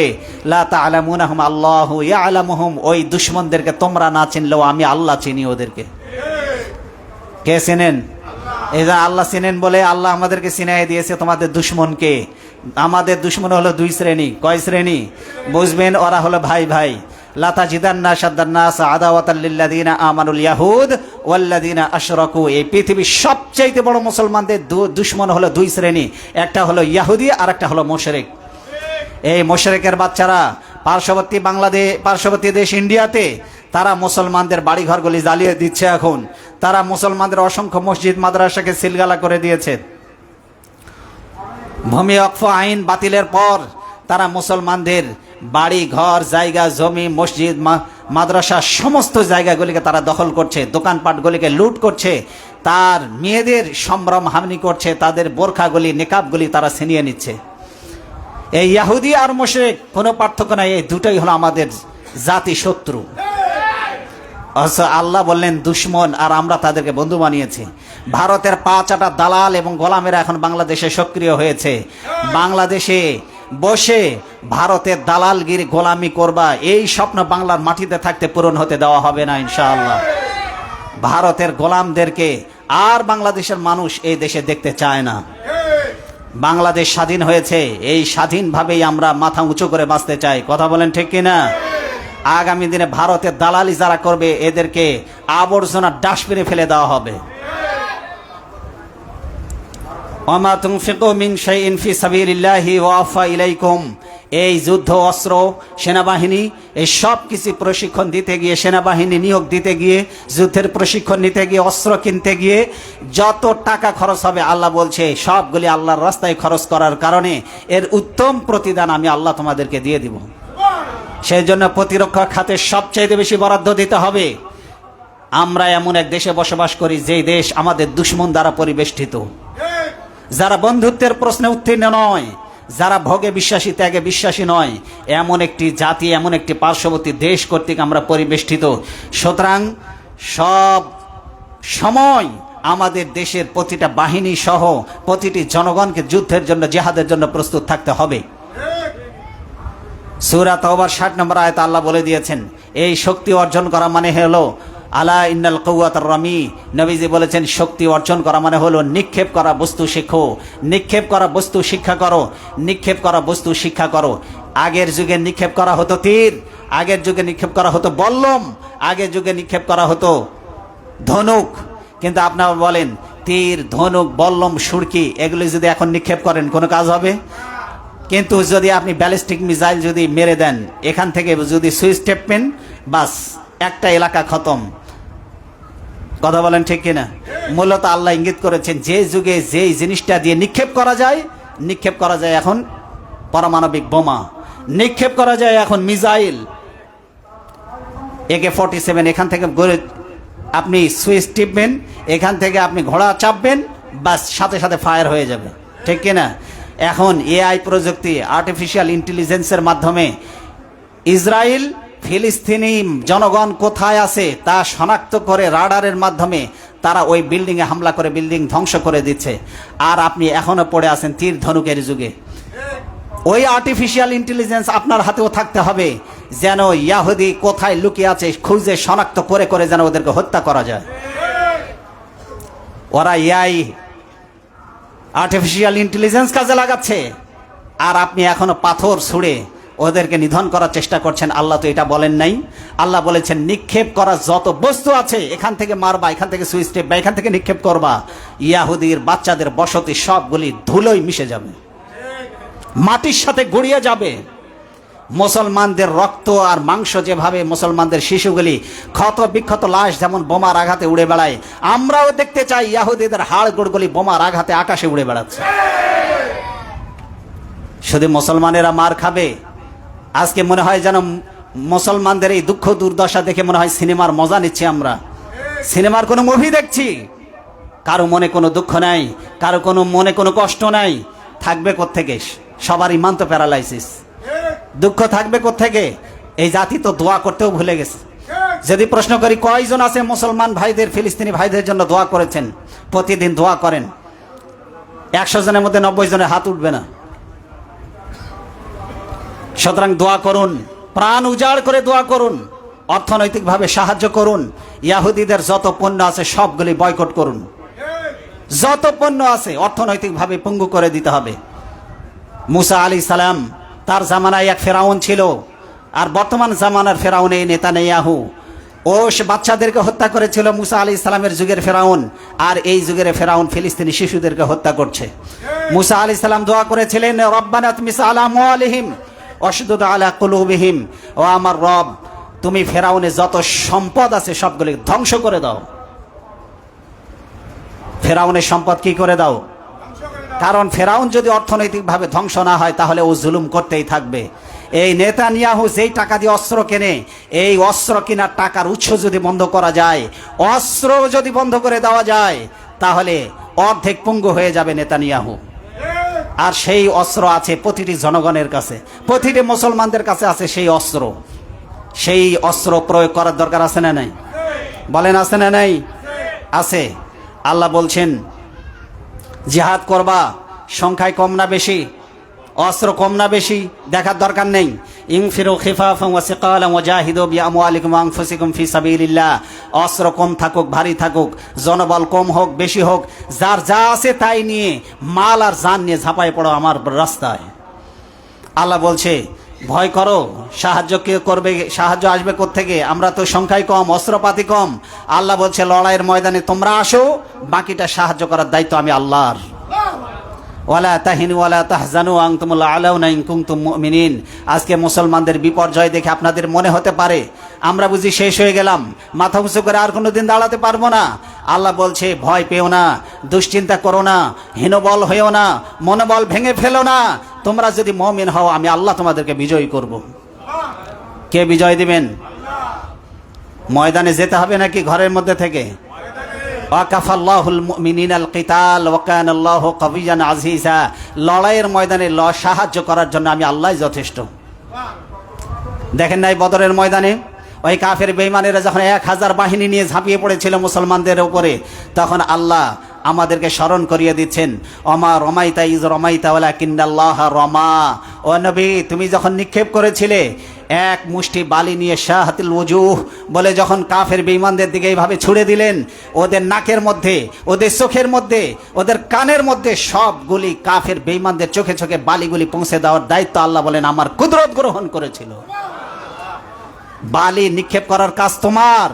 লা তা'লামুনাহুম আল্লাহু ইয়া'লামুহুম, ওই দুশমনদেরকে তোমরা না চিনলেও আমি আল্লাহ চিনি ওদেরকে। কে চিনেন? এই যে আল্লাহ চিনেন বলে আল্লাহ আমাদেরকে চিনাই দিয়েছে তোমাদের দুশমনকে। আমাদের দুশমন হলো দুই শ্রেণী। কয় শ্রেণী? বুঝবেন, ওরা হলো ভাই ভাই। লাতাজিদান্না শাদ্দান্নাস আদাওয়াতাল লিল্লাযিনা আমানুল ইয়াহুদ ওয়াল্লাযিনা আশরাকু, এই পৃথিবীর সবচেয়ে বড় মুসলমানদের দুশমন হলো দুই শ্রেণী, একটা হলো ইহুদি আর একটা হলো মুশরিক। এই মুশরিকের বাচ্চারা পার্শ্ববর্তী দেশ ইন্ডিয়াতে তারা মুসলমানদের বাড়িঘরগুলি জ্বালিয়ে দিচ্ছে। এখন তারা মুসলমানদের অসংখ্য মসজিদ মাদ্রাসাকে সিলগালা করে দিয়েছে। ভূমি ওয়াকফ আইন বাতিলের পর তারা মুসলমানদের বাড়ি ঘর, জায়গা জমি, মসজিদ, মাদ্রাসা সমস্ত জায়গাগুলিকে তারা দখল করছে, দোকানপাটগুলিকে লুট করছে, তার মেয়েদের সম্ভ্রম হানি করছে, তাদের বোরখাগুলি নিকাবগুলি তারা ছিনিয়ে নিচ্ছে। এই ইহুদি আর মুশরিক কোনো পার্থক্য নাই, এই দুটোই হলো আমাদের জাতি শত্রু। আল্লাহ বললেন দুশমন, আর আমরা তাদেরকে বন্ধু বানিয়েছি। ভারতের 5 দালাল এবং গোলামেরা এখন বাংলাদেশে সক্রিয় হয়েছে। বাংলাদেশে বসে ভারতের দালালগিরি গোলামি করবা, এই স্বপ্ন বাংলার মাটিতে থাকতে পূরণ হতে দেওয়া হবে না ইনশাআল্লাহ। ভারতের গোলামদেরকে আর বাংলাদেশের মানুষ এই দেশে দেখতে চায় না। বাংলাদেশ স্বাধীন হয়েছে, এই স্বাধীনভাবেই আমরা মাথা উঁচু করে বাঁচতে চাই। কথা বলেন ঠিক কিনা? আগামী দিনে ভারতের দালালি যারা করবে এদেরকে আবর্জনা ডাস্টবিনে ফেলে দেওয়া হবে। ওমা তুনফিকু মিন শাইইন ফি সাবিলিল্লাহি ওয়াফা ইলাইকুম, এই যুদ্ধ অস্ত্র সেনাবাহিনী এই সব কিছু প্রশিক্ষণ দিতে গিয়ে, সেনাবাহিনী নিয়োগ দিতে গিয়ে, যুদ্ধের প্রশিক্ষণ নিতে গিয়ে, অস্ত্র কিনতে গিয়ে যত টাকা খরচ হবে আল্লাহ বলছে সবগুলি আল্লাহর রাস্তায় খরচ করার কারণে এর উত্তম প্রতিদান আমি আল্লাহ তোমাদেরকে দিয়ে দিব। সেই জন্য প্রতিরক্ষা খাতে সবচেয়ে বেশি বরাদ্দ দিতে হবে। আমরা এমন এক দেশে বসবাস করি যেই দেশ আমাদের দুশমন দ্বারা পরিবেষ্টিত, যারা বন্ধুত্বের প্রশ্নে উত্তীর্ণ নয়, যারা ভোগে বিশ্বাসী ত্যাগে বিশ্বাসী নয়, এমন একটি জাতি, এমন একটি পার্শ্ববর্তী দেশ কর্তৃক আমরা পরিবেষ্টিত। সুতরাং সব সময় আমাদের দেশের প্রতিটা বাহিনী সহ প্রতিটি জনগণকে যুদ্ধের জন্য, জিহাদের জন্য প্রস্তুত থাকতে হবে। সূরা তাওবার 60 নম্বর আয়াতে আল্লাহ বলে দিয়েছেন এই শক্তি অর্জন করা মানে হলো আলা ইন্নাল কুওয়াতার রামি। নবীজি বলেছেন শক্তি অর্জন করা মানে হলো নিক্ষেপ করা বস্তু শেখো, নিক্ষেপ করা বস্তু শিক্ষা করো, নিক্ষেপ করা বস্তু শিক্ষা করো। আগের যুগে নিক্ষেপ করা হতো তীর, আগের যুগে নিক্ষেপ করা হতো বল্লম, আগের যুগে নিক্ষেপ করা হতো ধনুক। কিন্তু আপনারা বলেন তীর, ধনুক, বল্লম, সুরকি এগুলি যদি এখন নিক্ষেপ করেন কোনো কাজ হবে? কিন্তু যদি আপনি ব্যালিস্টিক মিসাইল যদি মেরে দেন, এখান থেকে যদি সুইচ টেপেন, বাস একটা এলাকা খতম। কথা বলেন ঠিক কিনা? মূলত আল্লাহ ইঙ্গিত করেছেন যে যুগে যেই জিনিসটা দিয়ে নিক্ষেপ করা যায় নিক্ষেপ করা যায় এখন পারমাণবিক বোমা, নিক্ষেপ করা যায় এখন মিসাইল, AK-47। এখান থেকে আপনি সুইচ টিপবেন, এখান থেকে আপনি ঘোড়া চাপবেন, বাস সাথে সাথে ফায়ার হয়ে যাবে, ঠিক কিনা? এখন AI প্রযুক্তি, আর্টিফিশিয়াল ইন্টেলিজেন্সের মাধ্যমে ইসরায়েল ফিলিস্তিনি জনগণ কোথায় আছে তা শনাক্ত করে রাডারের মাধ্যমে তারা ওই বিল্ডিংয়ে হামলা করে বিল্ডিং ধ্বংস করে দিচ্ছে। আর আপনি এখনো পড়ে আছেন তীর ধনুকের যুগে। ওই আর্টিফিশিয়াল ইন্টেলিজেন্স আপনার হাতেও থাকতে হবে, যেন ইয়াহুদি কোথায় লুকিয়ে আছে খুঁজে শনাক্ত করে করে যেন ওদেরকে হত্যা করা যায়। ওরা AI আর্টিফিশিয়াল ইন্টেলিজেন্স কাজে লাগাচ্ছে, আর আপনি এখনো পাথর ছুঁড়ে ওদেরকে নিধন করার চেষ্টা করছেন। আল্লাহ তো এটা বলেন নাই। আল্লাহ বলেছেন নিক্ষেপ করা যত বস্তু আছে এখান থেকে মারবা, এখান থেকে সুইচ টেপবা, এখান থেকে নিক্ষেপ করবা, ইয়াহুদির বাচ্চাদের বসতি সবগুলি ধুলোয় মিশে যাবে, মাটির সাথে গড়িয়ে যাবে। মুসলমানদের রক্ত আর মাংস যেভাবে মুসলমানদের শিশুগুলি ক্ষত বিক্ষত লাশ যেমন বোমার আঘাতে উড়ে বেড়ায়, আমরাও দেখতে চাই ইয়াহুদিদের হাড় গোড়গুলি বোমার আঘাতে আকাশে উড়ে বেড়াচ্ছে। শুধু মুসলমানেরা মার খাবে। আজকে মনে হয় যেন মুসলমানদের এই দুঃখ দুর্দশা দেখে মনে হয় সিনেমার মজা নিচ্ছি আমরা, সিনেমার কোনো মুভি দেখছি। কারো মনে কোনো দুঃখ নাই, কারো কোনো মনে কোনো কষ্ট নাই। থাকবে কোত্থেকে? সবার ইমান তো প্যারালাইসিস। দুঃখ থাকবে কোত্থেকে? এই জাতি তো দোয়া করতেও ভুলে গেছে। যদি প্রশ্ন করি কয়জন আছে মুসলমান ভাইদের, ফিলিস্তিনি ভাইদের জন্য দোয়া করেছেন, প্রতিদিন দোয়া করেন, 100 জনের মধ্যে 90 জনের হাত উঠবে না। সুতরাং দোয়া করুন, প্রাণ উজাড় করে দোয়া করুন, অর্থনৈতিকভাবে সাহায্য করুন। ইয়াহুদিদের যত পণ্য আছে সবগুলি বয়কট করুন, যত পণ্য আছে অর্থনৈতিকভাবে পঙ্গু করে দিতে হবে। মুসা আলাইহিস সালাম, তার জামানায় এক ফেরাউন ছিল, আর বর্তমান জামানার ফেরাউন এই নেতানিয়াহু। ও বাচ্চাদেরকে হত্যা করেছিল মুসা আলাইহিস সালামের যুগের ফেরাউন, আর এই যুগের ফেরাউন ফিলিস্তিনি শিশুদেরকে হত্যা করছে। মুসা আলাইহিস সালাম দোয়া করেছিলেন রব্বানা তুমিস আলা আমওয়ালিহিম ওয়াশদুদ আলা কুলুবিহিম, ও আমার রব তুমি ফেরাউনের যত সম্পদ আছে সবগুলি ধ্বংস করে দাও। ফেরাউনের সম্পদ কি করে দাও? কারণ ফেরাউন যদি অর্থনৈতিকভাবে ধ্বংস না হয় তাহলে ও জুলুম করতেই থাকবে। এই নেতানিয়াহু যেই টাকা দিয়ে অস্ত্র কেনে, এই অস্ত্র কেনার টাকার উৎস যদি বন্ধ করা যায়, অস্ত্র যদি বন্ধ করে দেওয়া যায়, তাহলে অর্ধেক পঙ্গু হয়ে যাবে নেতানিয়াহু। আর সেই অস্ত্র আছে প্রতিটি জনগণের কাছে, প্রতিটি মুসলমানদের কাছে আছে সেই অস্ত্র। সেই অস্ত্র প্রয়োগ করার দরকার আছে না নাই? বলেন আছে না নাই? আছে। আল্লাহ বলছেন জিহাদ করবা, সংখ্যায় কম না বেশি, অস্ত্র কম না বেশি দেখার দরকার নেই। ইনফিরু খিফাফান ওয়া সিকালান ওয়া জাহিদু বিআমওয়ালিকুম ওয়া আনফুসিকুম ফি সাবিলিল্লাহ। অস্ত্র কম থাকুক ভারী থাকুক, জনবল কম হোক বেশি হোক, যার যা আছে তাই নিয়ে মাল আর জান নিয়ে ঝাঁপায় পড়ো আমার রাস্তায়। আল্লাহ বলছে ভয় করো, সাহায্য কে করবে? সাহায্য আসবে কোত্থেকে? আমরা তো সংখ্যায় কম, অস্ত্রপাতি কম। আল্লাহ বলছে লড়াইয়ের ময়দানে তোমরা আসো, বাকিটা সাহায্য করার দায়িত্ব আমি আল্লাহর। ওয়ালা তাহিনু ওয়ালা তাহজানু ওয়া আনতুমুল আলাউনা ইন কুনতুম মুমিনিন। আজকে মুসলমানদের বিপর্যয় দেখে আপনাদের মনে হতে পারে আমরা বুঝি শেষ হয়ে গেলাম, মাথা উঁচু করে আর কোনোদিন দাঁড়াতে পারবো না। আল্লাহ বলছে ভয় পেও না, দুশ্চিন্তা করো না, হীনবল হয়েও না, মনোবল ভেঙে ফেলো না। তোমরা যদি মুমিন হও আমি আল্লাহ তোমাদেরকে বিজয়ী করব। কে বিজয় দিবেন? ময়দানে যেতে হবে নাকি ঘরের মধ্যে থেকে? ওয়াকাফাল্লাহুল মুমিনিনাল কিতাল ওয়া কানাল্লাহু কাবিয়্যান আজিজা। লড়াইয়ের ময়দানে সাহায্য করার জন্য আমি আল্লাহই যথেষ্ট। দেখেন নাই বদরের ময়দানে ওই কাফের বেঈমানেরা যখন 1000 বাহিনী নিয়ে ঝাঁপিয়ে পড়েছিল মুসলমানদের উপরে, তখন আল্লাহ আমাদেরকে স্মরণ করিয়ে দিচ্ছেন ওমা রমাইতা ইজ রমাইতা ওয়ালাকিন্নাল্লাহ রমা। ও নবী তুমি যখন নিক্ষেপ করেছিলে এক মুষ্টি বালি নিয়ে শাহাতিল ওজুহ বলে যখন কাফের বেঈমানদের দিকে এইভাবে ছুড়ে দিলেন, ওদের নাকের মধ্যে, ওদের চোখের মধ্যে, ওদের কানের মধ্যে সবগুলি কাফের বেঈমানদের চোখে চোখে বালিগুলি পৌঁছে দেওয়ার দায়িত্ব আল্লাহ বলেন আমার কুদরত গ্রহণ করেছিল। বালি নিক্ষেপ করার কাজ তোমার,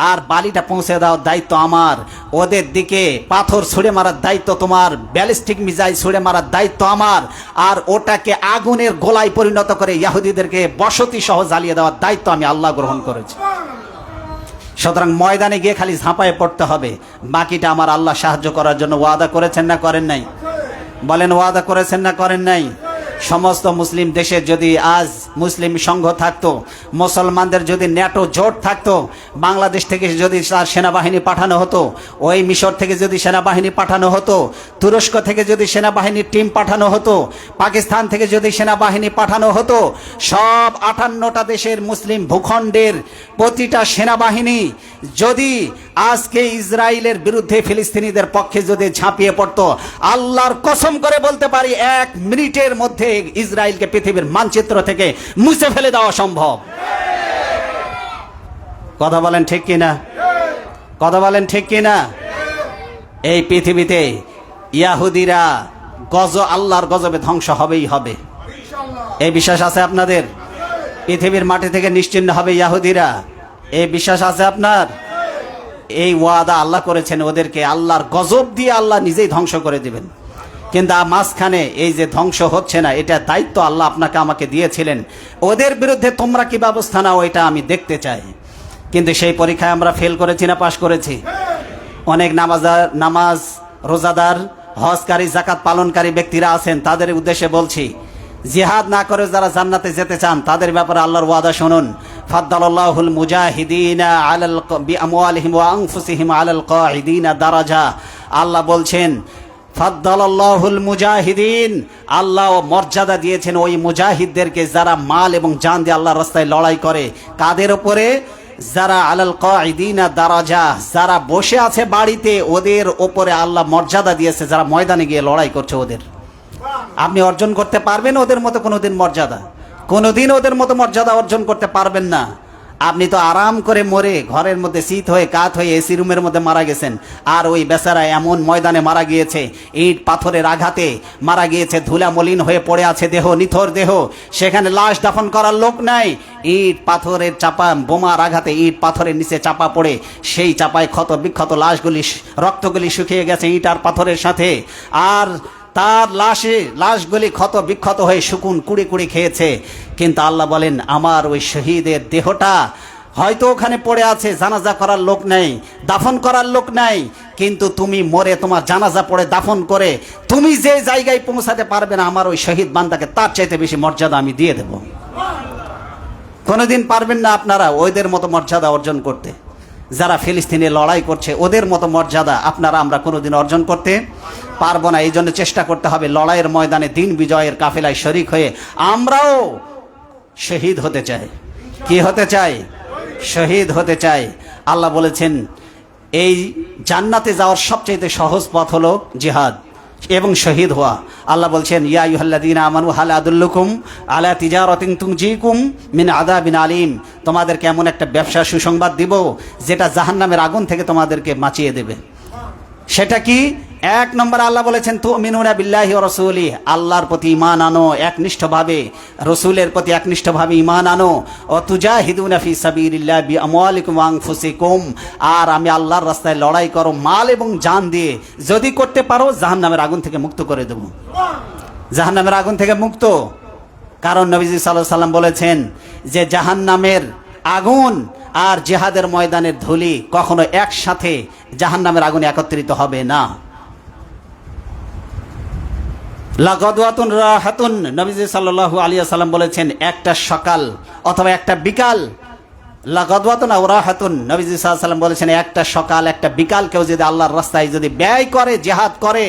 আর বালিটা পৌঁছে দেওয়ার দায়িত্ব আমার। ওদের দিকে পাথর ছুঁড়ে মারার দায়িত্ব তোমার, ব্যালিস্টিক মিসাইল ছুঁড়ে মারার দায়িত্ব আমার, আর ওটাকে আগুনের গোলায় পরিণত করে ইহুদিদেরকে বসতি সহ জ্বালিয়ে দেওয়ার দায়িত্ব আমি আল্লাহ গ্রহণ করেছি। সুতরাং ময়দানে গিয়ে খালি ঝাঁপায়ে পড়তে হবে, বাকিটা আমার আল্লাহ সাহায্য করার জন্য ওয়াদা করেছেন না করেন নাই? বলেন ওয়াদা করেছেন না করেন নাই? সমস্ত মুসলিম দেশে যদি আজ মুসলিম সংঘ থাকতো, মুসলমানদের যদি ন্যাটো জোট থাকতো, বাংলাদেশ থেকে যদি তার সেনাবাহিনী পাঠানো হতো, ওই মিশর থেকে যদি সেনাবাহিনী পাঠানো হতো, তুরস্ক থেকে যদি সেনাবাহিনীর টিম পাঠানো হতো, পাকিস্তান থেকে যদি সেনাবাহিনী পাঠানো হতো, সব 58টা দেশের মুসলিম ভূখণ্ডের প্রতিটা সেনাবাহিনী যদি আজকে ইসরায়েলের বিরুদ্ধে ফিলিস্তিনিদের পক্ষে যদি ঝাঁপিয়ে পড়তো, আল্লাহর কসম করে বলতে পারি 1 মিনিটের মধ্যে ইসরায়েলকে পৃথিবীর মানচিত্র থেকে মুছে ফেলে দেওয়া সম্ভব। কথা বলেন ঠিক কিনা? কথা বলেন ঠিক কিনা? এই পৃথিবীতে ইয়াহুদিরা আল্লাহর গজবে ধ্বংস হবেই হবে, এই বিশ্বাস আছে আপনাদের? পৃথিবীর মাটি থেকে নিশ্চিহ্ন হবে ইয়াহুদিরা, এই বিশ্বাস আছে আপনার? এই ওয়াদা আল্লাহ করেছেন, ওদেরকে আল্লাহর গজব দিয়ে আল্লাহ নিজেই ধ্বংস করে দিবেন। কিন্তু মাঝখানে এই যে ধ্বংস হচ্ছে না, এটা দায়িত্ব আল্লাহ আপনাকে আমাকে দিয়েছিলেন। ওদের বিরুদ্ধে তোমরা কি ব্যবস্থা নাও, এটা আমি দেখতে চাই। কিন্তু সেই পরীক্ষায় আমরা ফেল করেছি না পাশ করেছি? অনেক নামাজ রোজাদার, হজকারী, জাকাত পালনকারী ব্যক্তিরা আছেন, তাদের উদ্দেশ্যে বলছি, জিহাদ না করে যারা জান্নাতে যেতে চান তাদের ব্যাপারে আল্লাহর ওয়াদা শুনুন। ফাদ্দালাল্লাহুল মুজাহিদিনা আলাল বিআমওয়ালিহিম ওয়া আনফুসিহিম আলাল কাঈদিনা দারাজা। আল্লাহ বলছেন ফাদ্দালাল্লাহুল মুজাহিদিন, আল্লাহ মর্যাদা দিয়েছেন ওই মুজাহিদদেরকে যারা মাল এবং জান দিয়ে আল্লাহর রাস্তায় লড়াই করে। কাদের উপরে? যারা আলাল কাঈদিনা দারাজা, যারা বসে আছে বাড়িতে ওদের ওপরে আল্লাহ মর্যাদা দিয়েছে, যারা ময়দানে গিয়ে লড়াই করছে ওদের। আপনি অর্জন করতে পারবেন ওদের মতো কোনোদিন মর্যাদা? কোনোদিন ওদের মতো মর্যাদা অর্জন করতে পারবেন না। আপনি তো আরাম করে মরে ঘরের মধ্যে শীত হয়ে কাত হয়ে এসি রুমের মধ্যে মারা গেছেন, আর ওই বেচারা এমন ময়দানে মারা গিয়েছে, ইট পাথরের আঘাতে মারা গিয়েছে, ধুলা মলিন হয়ে পড়ে আছে দেহ, নিথর দেহ, সেখানে লাশ দাফন করার লোক নাই। ইট পাথরের চাপা, বোমার আঘাতে ইট পাথরের নিচে চাপা পড়ে সেই চাপায় ক্ষত বিক্ষত লাশগুলি, রক্তগুলি শুকিয়ে গেছে ইট আর পাথরের সাথে, আর তার লাশগুলি ক্ষত বিক্ষত হয়ে শুকুন কুড়ি কুড়ি খেয়েছে। কিন্তু আল্লাহ বলেন আমার ওই শহীদের দেহটা হয়তো ওখানে পড়ে আছে, জানাজা করার লোক নেই, দাফন করার লোক নাই, কিন্তু তুমি মরে তোমার জানাজা পড়ে দাফন করে তুমি যে জায়গায় পৌঁছাতে পারবে না, আমার ওই শহীদ বান্দাকে তার চাইতে বেশি মর্যাদা আমি দিয়ে দেব। কোনোদিন পারবেন না আপনারা ওদের মতো মর্যাদা অর্জন করতে। যারা ফিলিস্তিনে লড়াই করছে ওদের মতো মর্যাদা আপনারা আমরা কোনোদিন অর্জন করতে পারবো না। এই জন্য চেষ্টা করতে হবে লড়াইয়ের ময়দানে দিন বিজয়ের কাফেলায় শরিক হয়ে আমরাও শহীদ হতে চাই। কি হতে চাই? শহীদ হতে চাই। আল্লাহ বলেছেন এই জান্নাতে যাওয়ার সবচেয়ে সহজ পথ হলো জিহাদ এবং শহীদ হওয়া। আল্লাহ বলছেন ইয়া আইয়ুহাল্লাযীনা আমানু হাল আদুল্লুকুম আলা তিজারাতিন তুনজিকুম মিন আযাবিন আলীম, তোমাদেরকে এমন একটা ব্যবসা সুসংবাদ দিব যেটা জাহান্নামের আগুন থেকে তোমাদেরকে বাঁচিয়ে দেবে। সেটা কি? 1 নম্বর আল্লাহ বলেছেন তুমিনুনা বিল্লাহি ওয়া রাসূলিহি, আল্লাহর প্রতি ঈমান আনো একনিষ্ঠভাবে, রাসূলের প্রতি একনিষ্ঠভাবে ঈমান আনো। ও তুজাহিদুনা ফি সাবিলিল্লাহি বিআমওয়ালিকুম ওয়া আনফুসিকুম, আর আমি আল্লাহর রাস্তায় লড়াই করো মাল এবং জান দিয়ে, যদি করতে পারো জাহান্নামের আগুন থেকে মুক্ত করে দেব। জাহান্নামের আগুন থেকে মুক্ত, কারণ নবীজি সাল্লাল্লাহু আলাইহি সাল্লাম বলেছেন যে জাহান্নামের আগুন আর জিহাদের ময়দানের ধুলি কখনো একসাথে জাহান্নামের আগুনে একত্রিত হবে না। লাগাদওয়াতুন রাহাতুন, নবীজি সাল্লাল্লাহু আলাইহি ওয়াসাল্লাম বলেছেন একটা সকাল অথবা একটা বিকাল। লাগাদওয়াতুন আও রাহাতুন, নবীজি সাল্লাল্লাহু আলাইহি ওয়াসাল্লাম বলেছেন একটা সকাল একটা বিকাল কেউ যদি আল্লাহর রাস্তায় যদি ব্যয় করে, জিহাদ করে,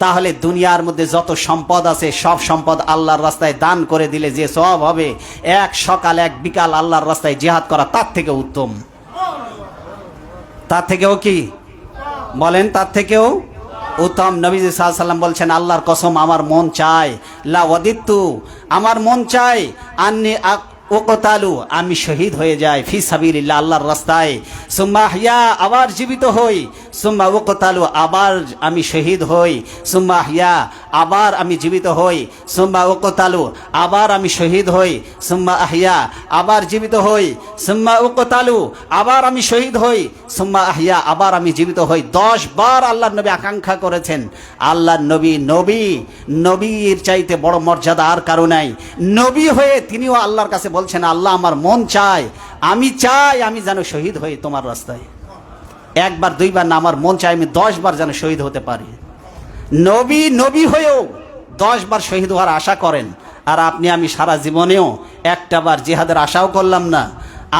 তাহলে দুনিয়ার মধ্যে যত সম্পদ আছে সব সম্পদ আল্লাহর রাস্তায় দান করে দিলে যে সওয়াব হবে, এক সকাল এক বিকাল আল্লাহর রাস্তায় জিহাদ করা তার থেকে উত্তম। তার থেকেও কি বলেন? তার থেকেও উত্তম। নবীজি সাল্লাল্লাহু আলাইহি ওয়াসাল্লাম বলছেন আল্লাহর কসম আমার মন চায়, লা ওয়াদিতু, আমার মন চায়, আন্নি ওকতালু, আমি শহীদ হয়ে যাই ফি সাবিলিল্লাহ, আল্লাহর রাস্তায়, সুম্মা আহইয়া, আবার জীবিত হই, সুম্মা ওকতালু, আবার আমি শহীদ হই, সুম্মা আহইয়া, আবার আমি জীবিত হই, সুম্মা ওকতালু, আবার আমি শহীদ হই, সুম্মা আহইয়া, আবার জীবিত হই, সুম্মা ওকতালু, আবার আমি শহীদ হই, সুম্মা আহইয়া, আবার আমি জীবিত হই। 10 বার আল্লাহর নবী আকাঙ্ক্ষা করেছেন। আল্লাহর নবীর চাইতে বড় মর্যাদা আর কারো নাই। নবী হয়ে তিনিও আল্লাহর কাছে বলছেন আল্লাহ আমার মন চায়, আমি চাই আমি যেন শহীদ হই তোমার রাস্তায়। 1 বার 2 বার না, আমার মন চাই আমি 10 বার যেন শহীদ হতে পারি। নবী নবী হয়েও 10 বার শহীদ হওয়ার আশা করেন, আর আপনি আমি সারা জীবনেও একটাবার জিহাদের আশাও করলাম না।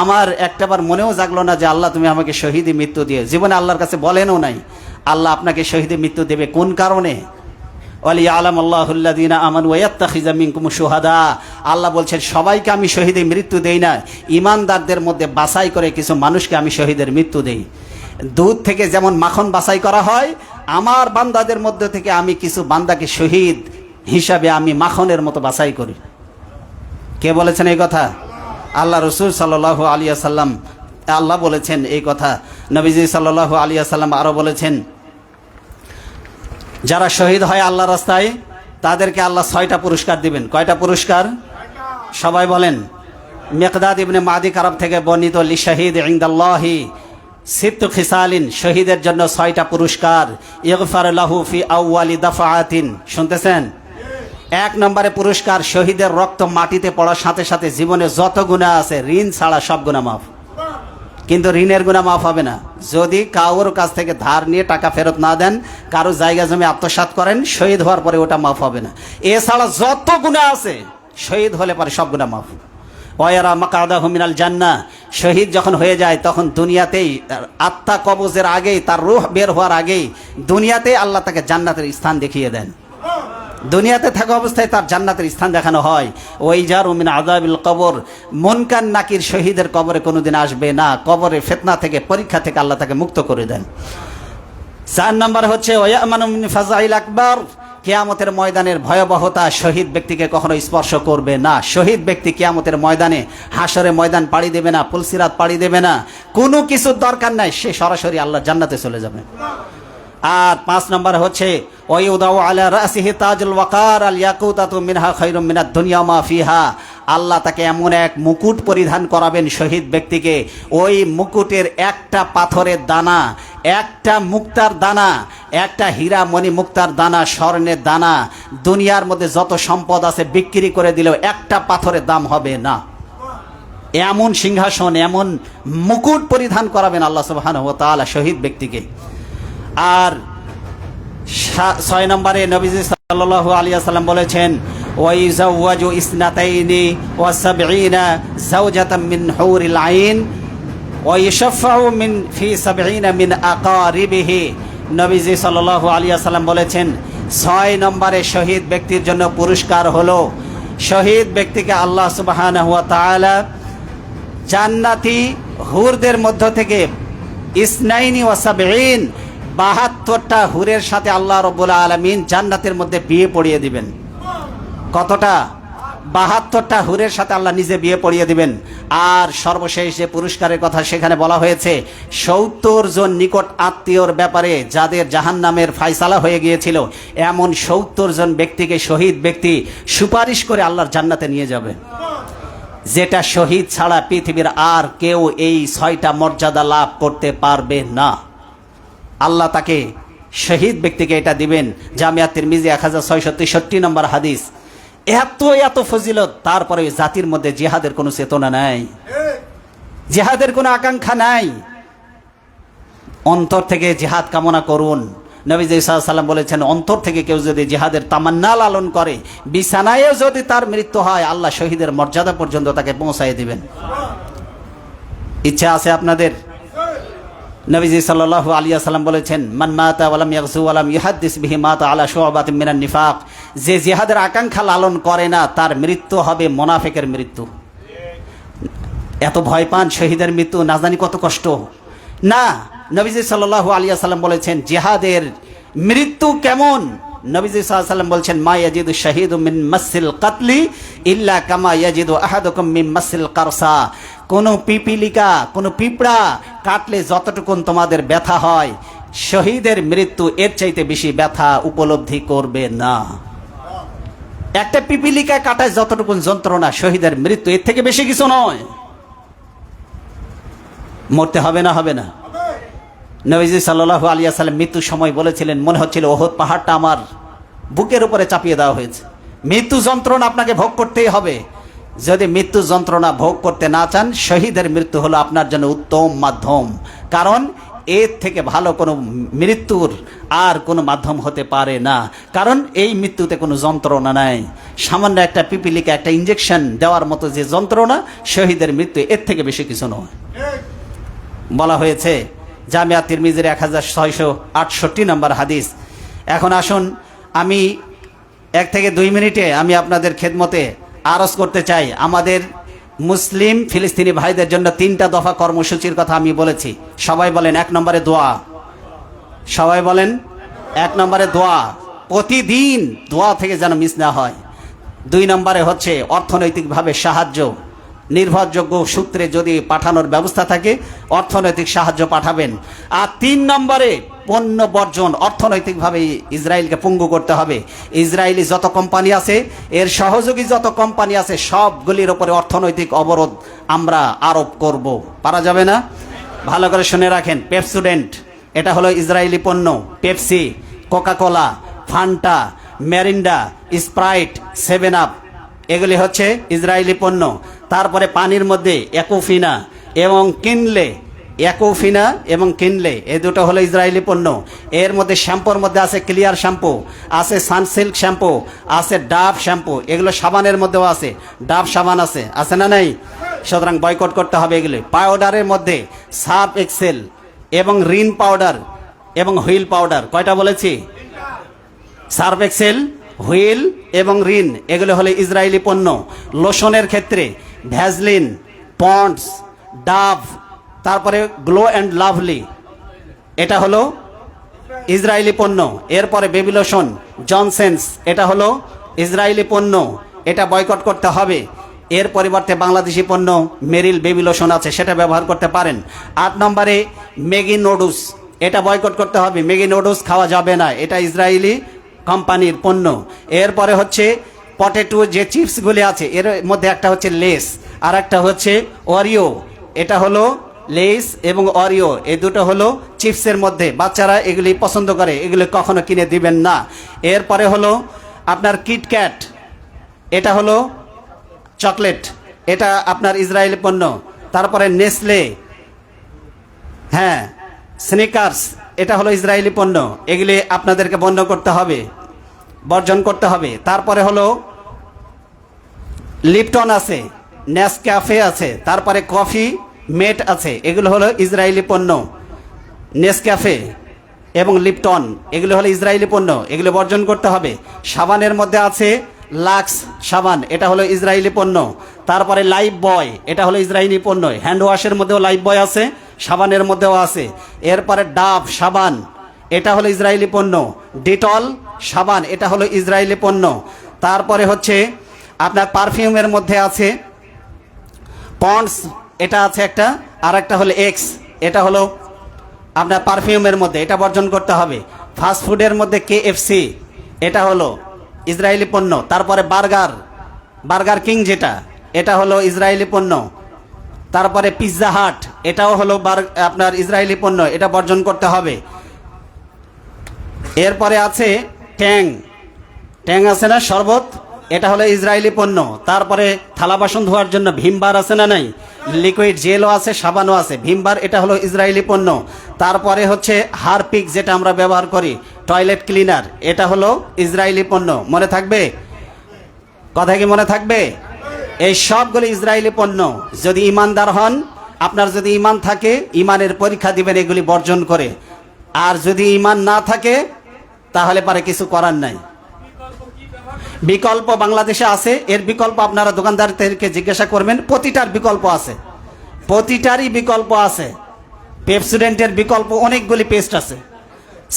আমার একটাবার মনেও জাগলো না যে আল্লাহ তুমি আমাকে শহীদে মৃত্যু দিয়ে, জীবনে আল্লাহর কাছে বলেনও নাই আল্লাহ আপনাকে শহীদে মৃত্যু দেবে কোন কারণে। ওয়ালিয়ালামাল্লাহুল্লাযীনা আমানু ওয়া ইয়াত্তাখিযা মিনকুম শুহাদা, আল্লাহ বলছেন সবাইকে আমি শহীদের মৃত্যু দেই না, ঈমানদারদের মধ্যে বাছাই করে কিছু মানুষকে আমি শহীদের মৃত্যু দেই। দুধ থেকে যেমন মাখন বাছাই করা হয়, আমার বান্দাদের মধ্যে থেকে আমি কিছু বান্দাকে শহীদ হিসাবে আমি মাখনের মতো বাছাই করি। কে বলেছেন এই কথা? আল্লাহ রসুল সাল্লাল্লাহু আলাইহি ওয়াসাল্লাম, আল্লাহ বলেছেন এই কথা। নবীজি সাল্লাল্লাহু আলাইহি ওয়াসাল্লাম আরো বলেছেন, যারা শহীদ হয় আল্লাহ রাস্তায় তাদেরকে আল্লাহ 6টা পুরস্কার দিবেন। কয়টা পুরস্কার? সবাই বলেন। মিকদাদ ইবনে মাদি কারাব থেকে বর্ণিত, লি শাহিদ ইনদাল্লাহি সিত্তু খিসালিন, শহীদের জন্য 6টা পুরস্কার। ইগফার লাহু ফি আউয়ালি দাফাআতিন, শুনতেছেন? 1 নম্বরে পুরস্কার, শহীদের রক্ত মাটিতে পড়ার সাথে সাথে জীবনে যত গুনাহ আছে ঋণ ছাড়া সব গুনাহ মাফ। কিন্তু ঋণের গুনাহ মাফ হবে না যদি কারোর কাছ থেকে ধার নিয়ে টাকা ফেরত না দেন, কারো জায়গা জমি আত্মসাৎ করেন, শহীদ হওয়ার পরে ওটা মাফ হবে না। এছাড়া যত গুনাহ আছে শহীদ হলে পরে সব গুনাহ মাফ। ওয়ারা মাকাদাহু মিনাল জান্নাহ, শহীদ যখন হয়ে যায় তখন দুনিয়াতেই, আত্মা কবজের আগেই, তার রূহ বের হওয়ার আগেই দুনিয়াতেই আল্লাহ তাকে জান্নাতের স্থান দেখিয়ে দেন। দুনিয়াতে থাকা অবস্থায় তার জান্নাতের স্থান দেখানো হয়। ওই জারু মিন আযাবিল কবর, মুনকার নাকির শহীদের কবরে কোনোদিন আসবে না, কবরে ফিতনা থেকে, পরীক্ষা থেকে আল্লাহ তাকে মুক্ত করে দেন। 4 নম্বর হচ্ছে ওয়ায়ামানু মিন ফাযাইল আকবার, কিয়ামতের ময়দানের ভয়াবহতা শহীদ ব্যক্তিকে কখনো স্পর্শ করবে না। শহীদ ব্যক্তি কিয়ামতের ময়দানে, হাসরে ময়দান পাড়ি দেবে না, পুলসিরাত পাড়ি দেবে না, কোনো কিছুর দরকার নাই, সে সরাসরি আল্লাহর জান্নাতে চলে যাবে। আর 5 নম্বর হচ্ছে ওয়ায়ুদাউ আলা রাসিহি তাজুল ওয়াকার আল ইয়াকুতাতু মিনহা খায়রুম মিনাদ দুনিয়া মা ফিহা, আল্লাহ তাকে এমন এক মুকুট পরিধান করাবেন শহীদ ব্যক্তিকে, ওই মুকুটের একটা পাথরের দানা, একটা মুক্তার দানা, একটা হীরা মণি মুক্তার দানা, স্বর্ণের দানা, দুনিয়ার মধ্যে যত সম্পদ আছে বিক্রি করে দিলেও একটা পাথরের দাম হবে না। এমন সিংহাসন, এমন মুকুট পরিধান করাবেন আল্লাহ সুবহানাহু ওয়া তাআলা শহীদ ব্যক্তিকে। আর 6 নম্বরে নবীজি সাল্লাল্লাহু আলাইহি ওয়াসাল্লাম বলেছেন, ওয়াইজাওয়াজু ইসনাতাইনি ওয়া সাবঈনা যাওজাতাম মিন হুরিল আইন ওয়া ইয়াশফাউ মিন ফি 70 মিন আকারিবিহি। নবীজি সাল্লাল্লাহু আলাইহি ওয়াসাল্লাম বলেছেন, 6 নম্বরে শহীদ ব্যক্তির জন্য পুরস্কার হলো, শহীদ ব্যক্তিকে আল্লাহ সুবহানাহু ওয়া তাআলা জান্নাতি হুরদের মধ্য থেকে ইসনাইনি ওয়া সাবঈন, 72টা হুরের সাথে আল্লাহ রাব্বুল আলামিন জান্নাতের মধ্যে বিয়ে পড়িয়ে দিবেন। কতটা? 72টা হুরের সাথে আল্লাহ নিজে বিয়ে পড়িয়ে দিবেন। আর সর্বশেষ যে পুরস্কারের কথা সেখানে বলা হয়েছে, 70 জন নিকট আত্মীয়র ব্যাপারে যাদের জাহান্নামের ফায়সালা হয়ে গিয়েছিল, এমন 70 জন ব্যক্তিকে শহীদ ব্যক্তি সুপারিশ করে আল্লাহর জান্নাতে নিয়ে যাবে, যেটা শহীদ ছাড়া পৃথিবীর আর কেউ এই 6টা মর্যাদা লাভ করতে পারবে না। আল্লাহ তাকে, শহীদ ব্যক্তিকে এটা দিবেন। জামিয়া তিরমিজি 1663 নম্বর হাদিস। এত ফজিলত, তারপরে জাতির মধ্যে জিহাদের কোনো চেতনা নাই, জিহাদের কোনো আকাঙ্ক্ষা নাই। অন্তর থেকে জিহাদ কামনা করুন। নবীজি সাল্লাল্লাহু আলাইহি ওয়াসাল্লাম বলেছেন, অন্তর থেকে কেউ যদি জিহাদের তামান্না লালন করে, বিছানায়ও যদি তার মৃত্যু হয়, আল্লাহ শহীদের মর্যাদা পর্যন্ত তাকে পৌঁছায় দিবেন। ইচ্ছা আছে আপনাদের? নবীজি সাল্লাল্লাহু আলাইহি ওয়াসাল্লাম বলেছেন, মান মাতা ওয়া লাম ইয়াগজু ওয়া লাম ইউহাদ্দিস বিহি মাতা আলা শু'বাতিন মিনান নিফাক, যে জিহাদের আকাঙ্ক্ষা লালন করে না তার মৃত্যু হবে মুনাফিকের মৃত্যু। এত ভয় পান শহীদের মৃত্যু, না জানি কত কষ্ট। না, নবীজি সাল্লাল্লাহু আলাইহি ওয়াসাল্লাম বলেছেন জিহাদের মৃত্যু কেমন। নবীজি সাল্লাল্লাহু আলাইহি ওয়াসাল্লাম বলছেন, মা ইয়াজিদু শাহীদু মিন মাসিল কাতলি ইল্লা কামা ইয়াজিদু আহাদুকুম মিন মাসিল কারসা, কোন পিপিলিকা, কোন পিঁপড়া কাটলে যতটুকুন তোমাদের ব্যথা হয়, শহীদের মৃত্যু এর চাইতে বেশি ব্যথা উপলব্ধি করবে না। একটা পিপিলিকা কাটায় যতটুকুন যন্ত্রণা, শহীদের মৃত্যু এর থেকে বেশি কিছু নয়। মরতে হবে না? হবে না। নবীজি সাল্লাল্লাহু আলাইহি ওয়াসাল্লাম মৃত্যুর সময় বলেছিলেন, মনে হচ্ছিল ওহদ পাহাড়টা আমার বুকের উপরে চাপিয়ে দেওয়া হয়েছে। মৃত্যু যন্ত্রণা আপনাকে ভোগ করতেই হবে। যদি মৃত্যু যন্ত্রণা ভোগ করতে না চান, শহীদের মৃত্যু হলো আপনার জন্য উত্তম মাধ্যম। কারণ এর থেকে ভালো কোনো মৃত্যুর আর কোনো মাধ্যম হতে পারে না। কারণ এই মৃত্যুতে কোনো যন্ত্রণা নাই। সামান্য একটা পিপিলিকে একটা ইঞ্জেকশন দেওয়ার মতো যে যন্ত্রণা, শহীদের মৃত্যু এর থেকে বেশি কিছু নয়। বলা হয়েছে জামিয়া তিরমিজির 1668 নম্বর হাদিস। এখন আসুন, আমি 1 থেকে 2 মিনিটে আমি আপনাদের খেদমতে আরজ করতে চাই। আমাদের মুসলিম ফিলিস্তিনি ভাইদের জন্য 3টা দফা কর্মসূচির কথা আমি বলেছি। সবাই বলেন 1 নম্বরে দোয়া। সবাই বলেন 1 নম্বরে দোয়া, প্রতিদিন দোয়া থেকে যেন মিস না হয়। 2 নম্বরে হচ্ছে অর্থনৈতিকভাবে সাহায্য, নির্ভরযোগ্য সূত্রে যদি পাঠানোর ব্যবস্থা থাকে অর্থনৈতিক সাহায্য পাঠাবেন। আর 3 নম্বরে পণ্য বর্জন, অর্থনৈতিকভাবে ইসরায়েলকে পঙ্গু করতে হবে। ইসরায়েলি যত কোম্পানি আছে, এর সহযোগী যত কোম্পানি আছে, সবগুলির ওপরে অর্থনৈতিক অবরোধ আমরা আরোপ করব। পারা যাবে না? ভালো করে শুনে রাখেন। পেপসুডেন্ট এটা হলো ইসরায়েলি পণ্য। Pepsi, Coca Cola, Fanta, Mirinda, Sprite, 7 up এগুলি হচ্ছে ইসরায়েলি পণ্য। তারপরে পানির মধ্যে অ্যাকোফিনা এবং কিনলে, অ্যাকোফিনা এবং কিনলে এই দুটো হলো ইসরায়েলি পণ্য। এর মধ্যে শ্যাম্পুর মধ্যে আছে ক্লিয়ার শ্যাম্পু, আছে সানসিল্ক শ্যাম্পু, আছে ডাভ শ্যাম্পু, এগুলো সাবানের মধ্যেও আছে, ডাভ সাবান আছে, আছে না নাই? সুতরাং বয়কট করতে হবে এগুলি। পাউডারের মধ্যে সার্ফ এক্সেল এবং রিন পাউডার এবং হুইল পাউডার, কয়টা বলেছি? সার্ফ এক্সেল, হুইল এবং রিন, এগুলো হলো ইসরায়েলি পণ্য। লোশনের ক্ষেত্রে ভ্যাজলিন, পন্ডস, ডাভ, তারপরে গ্লো অ্যান্ড লাভলি, এটা হলো ইসরায়েলি পণ্য। এরপরে বেবি লোশন, জনসেন্স, এটা হলো ইসরায়েলি পণ্য, এটা বয়কট করতে হবে। এর পরিবর্তে বাংলাদেশি পণ্য মেরিল বেবি লোশন আছে, সেটা ব্যবহার করতে পারেন। 8 নম্বরে ম্যাগি নুডলস, এটা বয়কট করতে হবে। ম্যাগি নুডলস খাওয়া যাবে না, এটা ইসরায়েলি কোম্পানির পণ্য। এরপরে হচ্ছে পটেটো যে চিপসগুলি আছে, এর মধ্যে একটা হচ্ছে লেস আর একটা হচ্ছে অরিও, এটা হলো লেস এবং অরিও, এই দুটো হলো চিপসের মধ্যে। বাচ্চারা এগুলি পছন্দ করে, এগুলি কখনো কিনে দিবেন না। এরপরে হলো আপনার কিটক্যাট, এটা হলো চকলেট, এটা আপনার ইসরায়েলি পণ্য। তারপরে নেসলে, হ্যাঁ, স্নিকার্স, এটা হলো ইসরায়েলি পণ্য। এগুলি আপনাদেরকে বন্ধ করতে হবে, বর্জন করতে হবে। তারপরে হলো লিপটন আছে, নেসক্যাফে আছে, তারপরে কফি মেট আছে, এগুলো হলো ইসরায়েলি পণ্য। নেসক্যাফে এবং লিপটন এগুলো হলো ইসরায়েলি পণ্য, এগুলো বর্জন করতে হবে। সাবানের মধ্যে আছে লাক্স সাবান, এটা হলো ইসরায়েলি পণ্য। তারপরে লাইফ বয়, এটা হলো ইসরায়েলি পণ্য। হ্যান্ড ওয়াশের মধ্যেও লাইফ বয় আছে, সাবানের মধ্যেও আছে। এরপরে ডাভ সাবান, এটা হলো ইসরায়েলি পণ্য। ডিটল সাবান, এটা হলো ইসরায়েলি পণ্য। তারপরে হচ্ছে আপনার পারফিউমের মধ্যে আছে পন্ডস, এটা আছে একটা, আর একটা হলো এক্স, এটা হলো আপনার পারফিউমের মধ্যে, এটা বর্জন করতে হবে। ফাস্ট ফুডের মধ্যে KFC, এটা হলো ইসরায়েলি পণ্য। তারপরে বার্গার কিং যেটা, এটা হলো ইসরায়েলি পণ্য। তারপরে পিৎজা হাট, এটাও হলো আপনার ইসরায়েলি পণ্য, এটা বর্জন করতে হবে। এরপরে আছে ট্যাং আছে না শরবত, এটা হলো ইসরায়েলি পণ্য। তারপরে থালা বাসন ধোয়ার জন্য ভিমবার আছে না নাই, লিকুইড জেলও আছে, সাবানও আছে, ভিমবার, এটা হলো ইসরায়েলি পণ্য। তারপরে হচ্ছে হারপিক, যেটা আমরা ব্যবহার করি, টয়লেট ক্লিনার, এটা হলো ইসরায়েলি পণ্য। মনে থাকবে? কথা কি মনে থাকবে? এই সবগুলো ইসরায়েলি পণ্য। যদি ইমানদার হন, আপনার যদি ইমান থাকে, ইমানের পরীক্ষা দিবেন এগুলি বর্জন করে। আর যদি ইমান না থাকে, তাহলে পারে কিছু করার নাই। বিকল্প বাংলাদেশে আছে, এর বিকল্প আপনারা দোকানদারদেরকে জিজ্ঞাসা করবেন, প্রতিটার বিকল্প আছে, প্রতিটারই বিকল্প আছে। পেপসুডেন্টের বিকল্প অনেকগুলি পেস্ট আছে,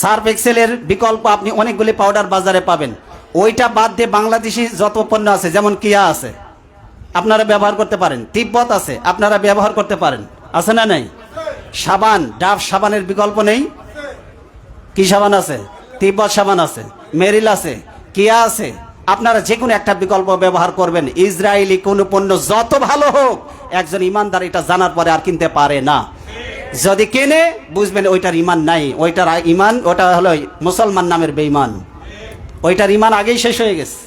সার্ফ এক্সেলের বিকল্প আপনি অনেকগুলি পাউডার বাজারে পাবেন। ওইটা বাদ দিয়ে বাংলাদেশি যত পণ্য আছে, যেমন কিয়া আছে, আপনারা ব্যবহার করতে পারেন। তিব্বত আছে, আপনারা ব্যবহার করতে পারেন, আছে না নাই? সাবান, ডাভ সাবানের বিকল্প নেই? কি সাবান আছে? তিব্বত সাবান আছে, মেরিল আছে, কিয়া আছে। আপনারা যে কোনো একটা বিকল্প ব্যবহার করবেন। ইসরায়েলি কোনো পণ্য যত ভালো হোক, একজন ইমানদার এটা জানার পরে আর কিনতে পারে না। যদি কেনে, বুঝবেন ওইটার ইমান নাই, ওইটার ইমান, ওটা হলো মুসলমান নামের বেঈমান, ওইটার ইমান আগেই শেষ হয়ে গেছে।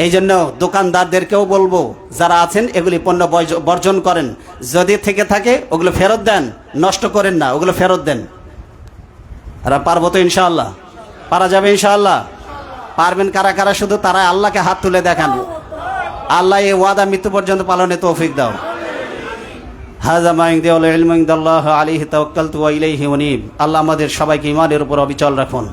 এই জন্য দোকানদারদেরকেও বলবো, যারা আছেন এগুলি পণ্য বর্জন করেন, যদি থেকে থাকে ওগুলো ফেরত দেন, নষ্ট করেন না, ওগুলো ফেরত দেন। আর পারবো তো ইনশাআল্লাহ? পারা যাবে ইনশাআল্লাহ? পারবেন কারা কারা? শুধু তারা আল্লাহকে হাত তুলে দেখান। আল্লাহ এই ওয়াদা মৃত্যু পর্যন্ত পালনে তৌফিক দাও। হাযা মা ইনদি ওয়াল ইলমু ইনদাল্লাহ আলাইহি তাওয়াক্কালতু ওয়া ইলাইহি উনীব। আল্লাহ আমাদের সবাইকে ঈমানের উপর অবিচল রাখুন।